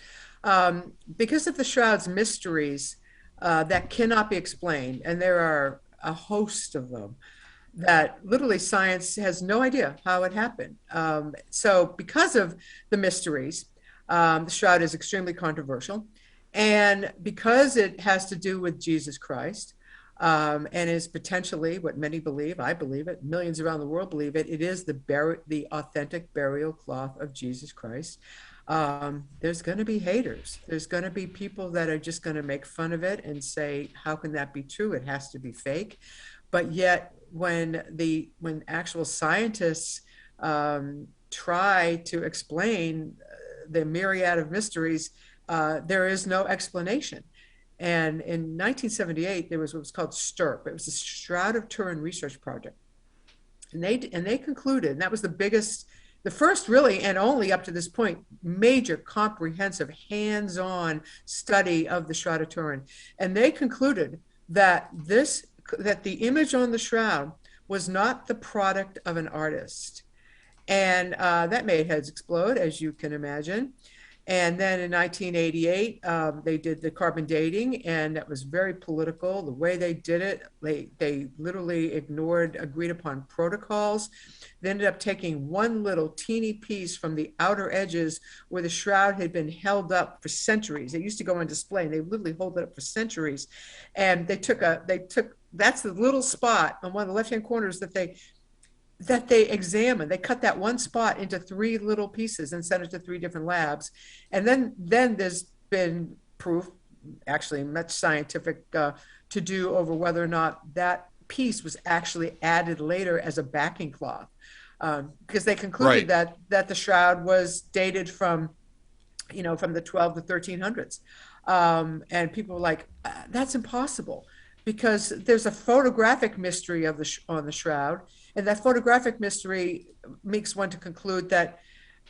Because of the Shroud's mysteries that cannot be explained, and there are a host of them, that literally science has no idea how it happened. So because of the mysteries, the Shroud is extremely controversial. And because it has to do with Jesus Christ, and is potentially what many believe, I believe it, millions around the world believe it, it is the authentic burial cloth of Jesus Christ. There's going to be haters. There's going to be people that are just going to make fun of it and say, how can that be true? It has to be fake. But yet, when actual scientists try to explain the myriad of mysteries, there is no explanation. And in 1978, there was what was called STURP. It was the Shroud of Turin research project. And they concluded, and that was the first really and only up to this point, major comprehensive hands-on study of the Shroud of Turin. And they concluded that the image on the shroud was not the product of an artist. And that made heads explode, as you can imagine. And then in 1988, they did the carbon dating, and that was very political. The way they did it, they literally ignored agreed upon protocols. They ended up taking one little teeny piece from the outer edges where the shroud had been held up for centuries. They used to go on display, and they literally hold it up for centuries. And they took that's the little spot on one of the left-hand corners that they examined. They cut that one spot into 3 little pieces and sent it to 3 different labs. And then there's been proof, actually much scientific to do over whether or not that piece was actually added later as a backing cloth. Because they concluded that the shroud was dated from the 12 to 1300s. And people were like, that's impossible, because there's a photographic mystery on the shroud. And that photographic mystery makes one to conclude that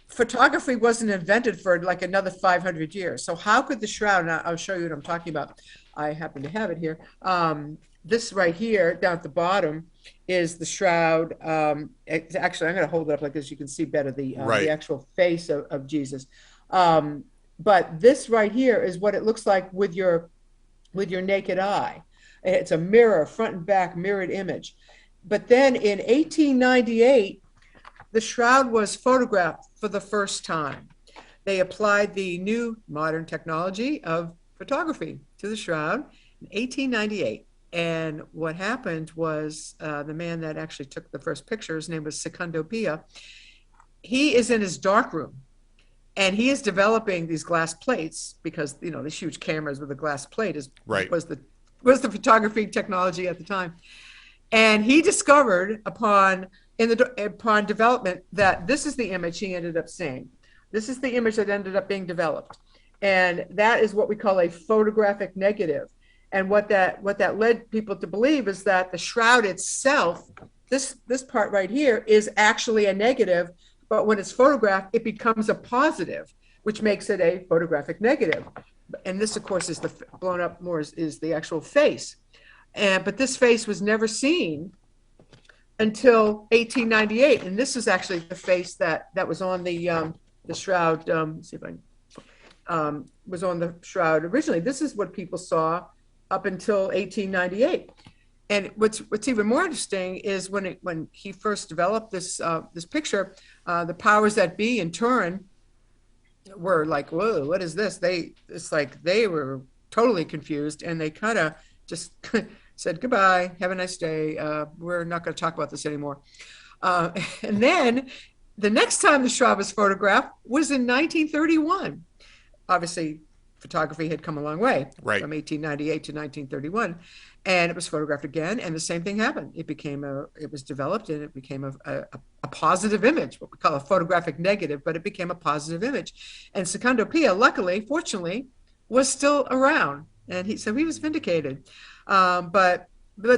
photography wasn't invented for like another 500 years. So how could the shroud, and I'll show you what I'm talking about. I happen to have it here. This right here down at the bottom is the shroud. Actually, I'm going to hold it up like this. You can see better the actual face of Jesus. But this right here is what it looks like with your naked eye. It's a mirror, front and back mirrored image. But then in 1898, the shroud was photographed for the first time. They applied the new modern technology of photography to the shroud in 1898. And what happened was the man that actually took the first picture, his name was Secondo Pia. He is in his darkroom, and he is developing these glass plates, because these huge cameras with a glass plate was the photography technology at the time. And he discovered upon development that this is the image he ended up seeing. This is the image that ended up being developed. And that is what we call a photographic negative. And what that led people to believe is that the shroud itself, this part right here, is actually a negative, but when it's photographed, it becomes a positive, which makes it a photographic negative. And this, of course, is the blown up more is the actual face. But this face was never seen until 1898, and this is actually the face that was on the shroud. Let's see if I was on the shroud originally. This is what people saw up until 1898. And what's even more interesting is when he first developed this picture, the powers that be in Turin were like, "Whoa, what is this?" It's like they were totally confused, and they kind of just said, "Goodbye, have a nice day. We're not going to talk about this anymore." And then the next time the shroud was photographed was in 1931. Obviously, photography had come a long way from 1898 to 1931, and it was photographed again, and the same thing happened. It was developed, and it became a positive image, what we call a photographic negative, but it became a positive image. And Secondo Pia, fortunately, was still around, and so he was vindicated. But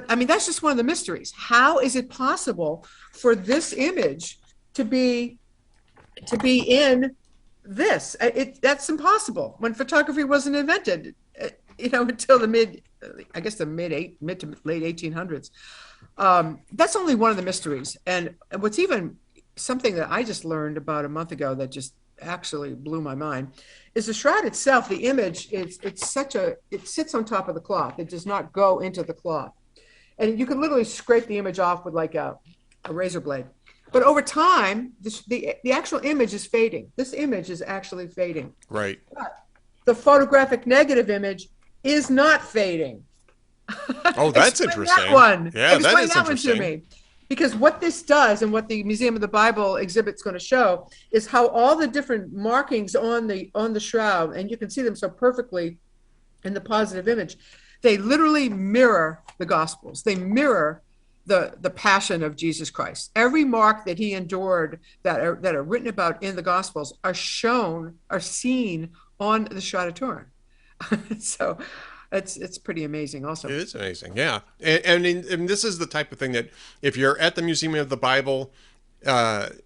I mean, that's just one of the mysteries. How is it possible for this image to be in this? That's impossible. When photography wasn't invented, until the mid to late 1800s. That's only one of the mysteries. And what's even something that I just learned about a month ago that just actually blew my mind is the shroud itself. The image, it sits on top of the cloth. It does not go into the cloth. And you can literally scrape the image off with like a razor blade. But over time, the actual image is fading. This image is actually fading. Right. But the photographic negative image is not fading. Oh, that's interesting. That one. Yeah, Explain that is that interesting. one to me. Because what this does, and what the Museum of the Bible exhibit's going to show, is how all the different markings on the shroud, and you can see them so perfectly in the positive image, they literally mirror the Gospels. They mirror the passion of Jesus Christ. Every mark that he endured that are written about in the Gospels are seen on the Shroud of Turin. So it's pretty amazing also. It is amazing, yeah. And this is the type of thing that if you're at the Museum of the Bible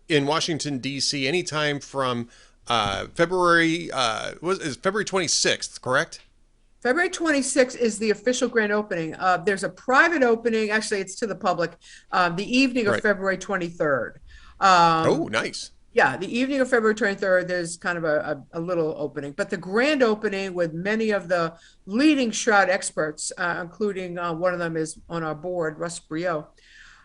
in Washington, D.C., anytime from February 26th, correct? February 26th is the official grand opening. There's a private opening. Actually, it's to the public the evening of February 23rd. Oh, nice. Yeah, the evening of February 23rd, there's kind of a little opening. But the grand opening with many of the leading shroud experts, including one of them is on our board, Russ Brio.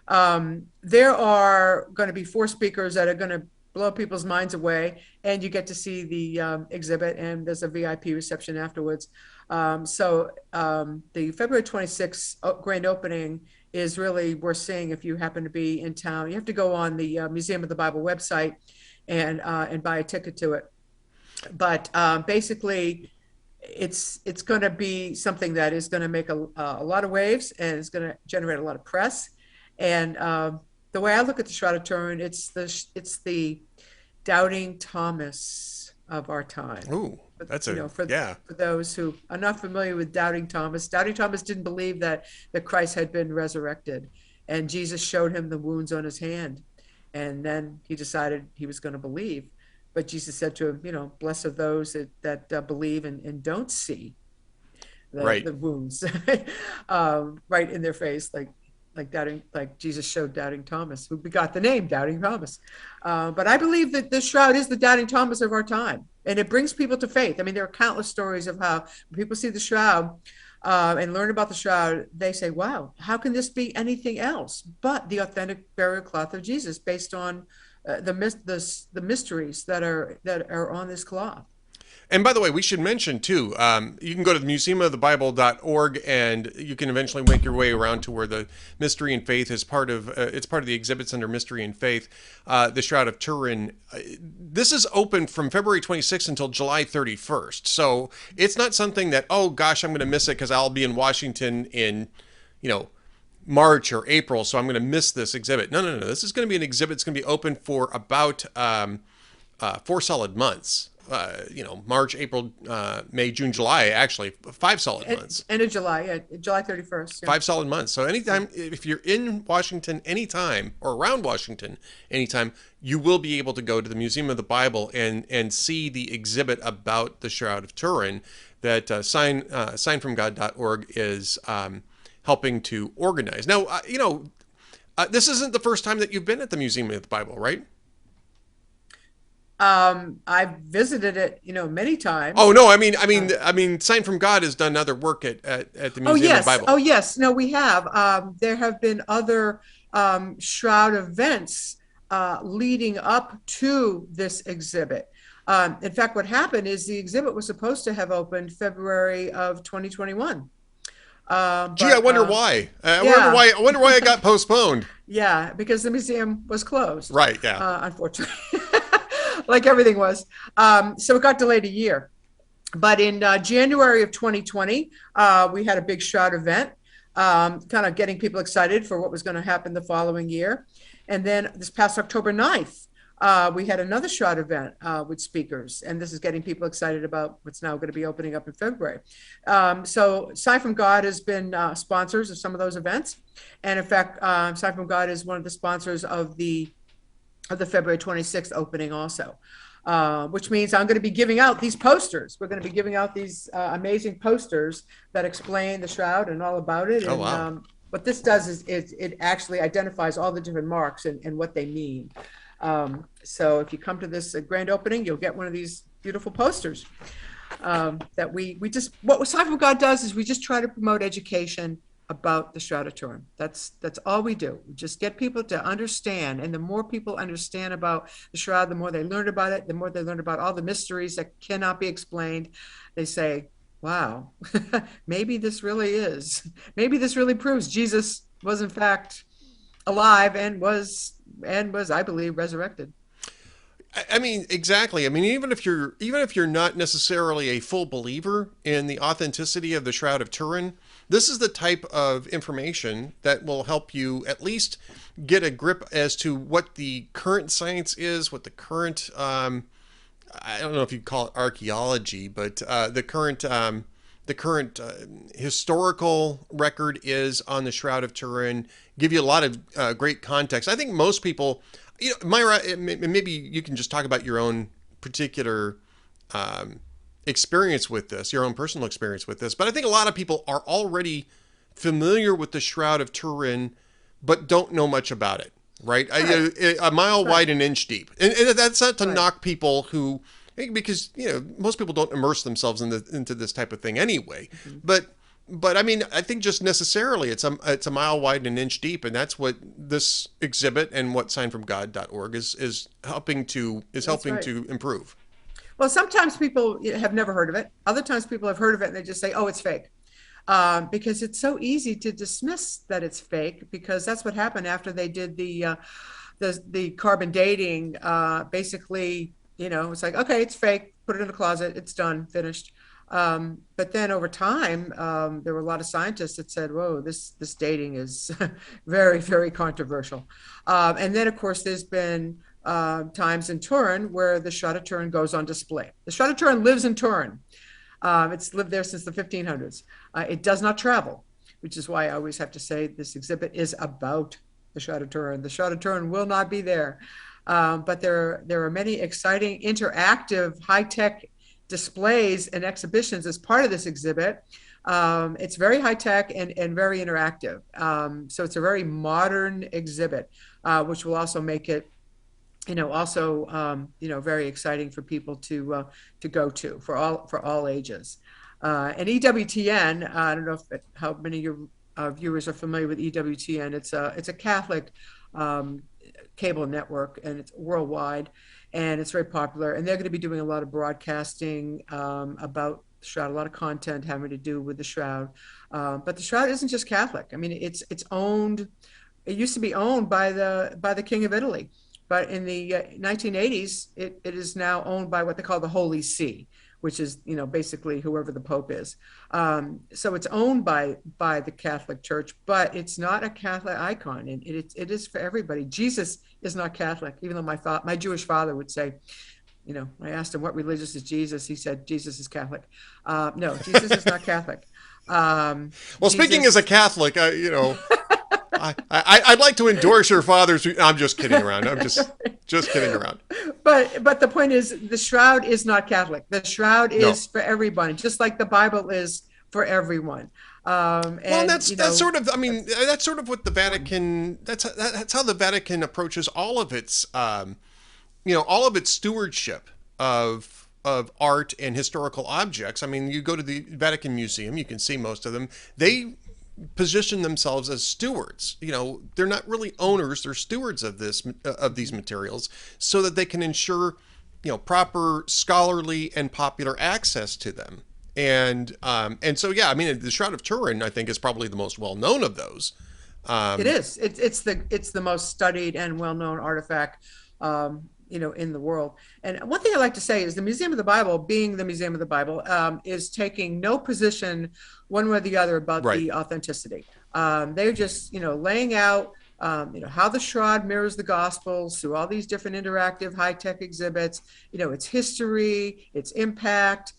There are going to be 4 speakers that are going to blow people's minds away, and you get to see the exhibit, and there's a VIP reception afterwards. So the February 26th grand opening is really worth seeing if you happen to be in town. You have to go on the Museum of the Bible website and buy a ticket to it. But basically, it's going to be something that is going to make a lot of waves, and it's going to generate a lot of press. And the way I look at the Shroud of Turin, it's the doubting Thomas of our time. Ooh, that's for those who are not familiar with doubting Thomas. Doubting Thomas didn't believe that Christ had been resurrected, and Jesus showed him the wounds on his hand, and then he decided he was going to believe. But Jesus said to him, blessed are those that believe and don't see the wounds right in their face, like Jesus showed doubting Thomas, who begot the name Doubting Thomas. But I believe that this shroud is the doubting Thomas of our time, and it brings people to faith. I mean, there are countless stories of how when people see the shroud and learn about the shroud, they say, wow, how can this be anything else but the authentic burial cloth of Jesus, based on the mysteries that are on this cloth. And by the way, we should mention too, you can go to museumofthebible.org, and you can eventually make your way around to where the Mystery and Faith is part of. It's part of the exhibits under Mystery and Faith, the Shroud of Turin. This is open from February 26th until July 31st. So it's not something that, oh gosh, I'm going to miss it because I'll be in Washington in, March or April, so I'm going to miss this exhibit. No. This is going to be an exhibit that's going to be open for about 4 solid months. March, April, May, June, July, actually 5 solid months. End of July, July 31st. Yeah. 5 solid months. So anytime, if you're in Washington anytime, or around Washington anytime, you will be able to go to the Museum of the Bible and see the exhibit about the Shroud of Turin that signfromgod.org is helping to organize. Now, this isn't the first time that you've been at the Museum of the Bible, right? I've visited it, many times. Oh no, I mean, Sign from God has done other work at the Museum of the Bible. Oh yes, no, we have. There have been other shroud events leading up to this exhibit. In fact, what happened is the exhibit was supposed to have opened February of 2021. I wonder why. I wonder why it got postponed. Yeah, because the museum was closed. Right. Yeah. Unfortunately. Like everything was. So it got delayed a year. But in January of 2020, we had a big shroud event, kind of getting people excited for what was going to happen the following year. And then this past October 9th, we had another shroud event with speakers. And this is getting people excited about what's now going to be opening up in February. So Sign from God has been sponsors of some of those events. And in fact, Sign from God is one of the sponsors of the February 26th opening also. which means I'm going to be giving out these posters. We're going to be giving out these amazing posters that explain the Shroud and all about it. Oh, And wow. what this does is it actually identifies all the different marks and what they mean. So if you come to this grand opening, you'll get one of these beautiful posters that we just, what Sign from God does is we just try to promote education about the Shroud of Turin. That's all we do. We just get people to understand. And the more people understand about the Shroud, the more they learn about it, the more they learn about all the mysteries that cannot be explained. They say, wow, maybe this really proves Jesus was in fact alive and was, I believe, resurrected. I mean, exactly. I mean, even if you're not necessarily a full believer in the authenticity of the Shroud of Turin, this is the type of information that will help you at least get a grip as to what the current science is, what the current I don't know if you call it archaeology, but the current historical record is on the Shroud of Turin. Give you a lot of great context. I think most people, Myra, maybe you can just talk about your own particular experience with this, your own personal experience with this. But I think a lot of people are already familiar with the Shroud of Turin, but don't know much about it, right? Right. A mile wide, an inch deep. And that's not to knock people who, because, most people don't immerse themselves into this type of thing anyway. Mm-hmm. But I mean, I think just necessarily it's a mile wide and an inch deep, and that's what this exhibit and what signfromgod.org is helping to improve. Well, sometimes people have never heard of it. Other times people have heard of it and they just say, oh, it's fake. Because it's so easy to dismiss that it's fake, because that's what happened after they did the carbon dating. Basically, it's like, okay, it's fake, put it in the closet, it's done, finished. But then over time, there were a lot of scientists that said, whoa, this dating is very, very controversial. And then, of course, there's been times in Turin where the Shroud of Turin goes on display. The Shroud of Turin lives in Turin. It's lived there since the 1500s. It does not travel, which is why I always have to say this exhibit is about the Shroud of Turin. The Shroud of Turin will not be there. But there are many exciting, interactive, high-tech displays and exhibitions as part of this exhibit. It's very high-tech and very interactive. So it's a very modern exhibit, which will also make it very exciting for people to go to for all ages. And EWTN, I don't know how many of your viewers are familiar with EWTN. It's a Catholic cable network, and it's worldwide, and it's very popular. And they're going to be doing a lot of broadcasting about the Shroud, a lot of content having to do with the Shroud. But the Shroud isn't just Catholic. I mean, it's owned. It used to be owned by the King of Italy. But in the 1980s, it is now owned by what they call the Holy See, which is, basically whoever the Pope is. So it's owned by the Catholic Church, but it's not a Catholic icon. And it is for everybody. Jesus is not Catholic, even though my Jewish father would say, I asked him, what religious is Jesus? He said, Jesus is Catholic. No, Jesus is not Catholic. Speaking as a Catholic, I'd like to endorse your father's. I'm just kidding around. I'm just kidding around. But the point is, the Shroud is not Catholic. The Shroud is for everybody, just like the Bible is for everyone. That's sort of. I mean, that's sort of what the Vatican. That's how the Vatican approaches all of its, all of its stewardship of art and historical objects. I mean, you go to the Vatican Museum, you can see most of them. They position themselves as stewards. They're not really owners, they're stewards of these materials, so that they can ensure proper scholarly and popular access to them. And so I mean, the Shroud of Turin, I think, is probably the most well known of those. It is. It's the most studied and well known artifact in the world. And one thing I like to say is the Museum of the Bible, being the Museum of the Bible, is taking no position one way or the other about the authenticity. They're just, laying out, how the Shroud mirrors the Gospels through all these different interactive high-tech exhibits, its history, its impact.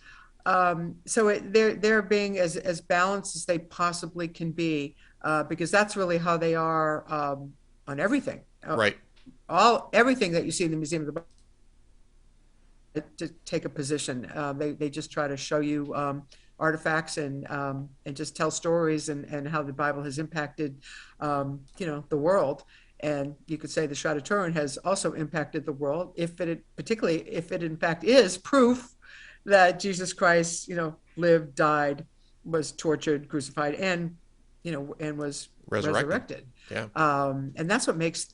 So they're being as balanced as they possibly can be, because that's really how they are on everything. Right. Everything that you see in the Museum of the to take a position. They just try to show you artifacts and just tell stories and how the Bible has impacted, the world. And you could say the Shroud of Turin has also impacted the world, particularly if it in fact is proof that Jesus Christ, lived, died, was tortured, crucified, and was resurrected. Yeah. And that's what makes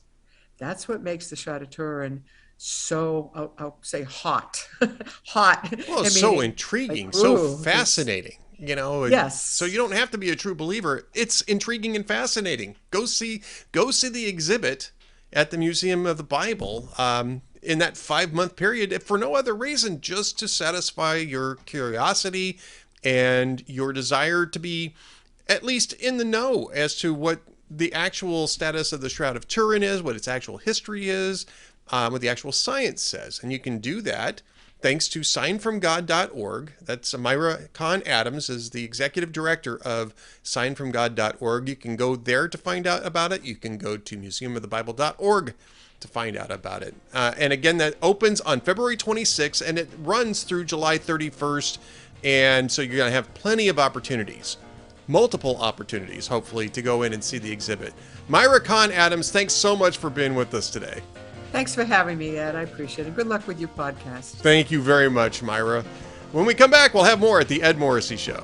the Shroud of Turin so, I'll say hot. Well, it's so intriguing, like, so fascinating. Yes. So you don't have to be a true believer. It's intriguing and fascinating. Go see the exhibit at the Museum of the Bible in that 5-month period, if for no other reason, just to satisfy your curiosity and your desire to be at least in the know as to what the actual status of the Shroud of Turin is, what its actual history is, what the actual science says. And you can do that thanks to signfromgod.org. That's Myra Kahn Adams is the executive director of signfromgod.org. You can go there to find out about it. You can go to museumofthebible.org to find out about it. And again, that opens on February 26th and it runs through July 31st. And so you're going to have plenty of opportunities, multiple opportunities, hopefully, to go in and see the exhibit. Myra Kahn Adams, thanks so much for being with us today. Thanks for having me, Ed. I appreciate it. Good luck with your podcast. Thank you very much, Myra. When we come back, we'll have more at the Ed Morrissey Show.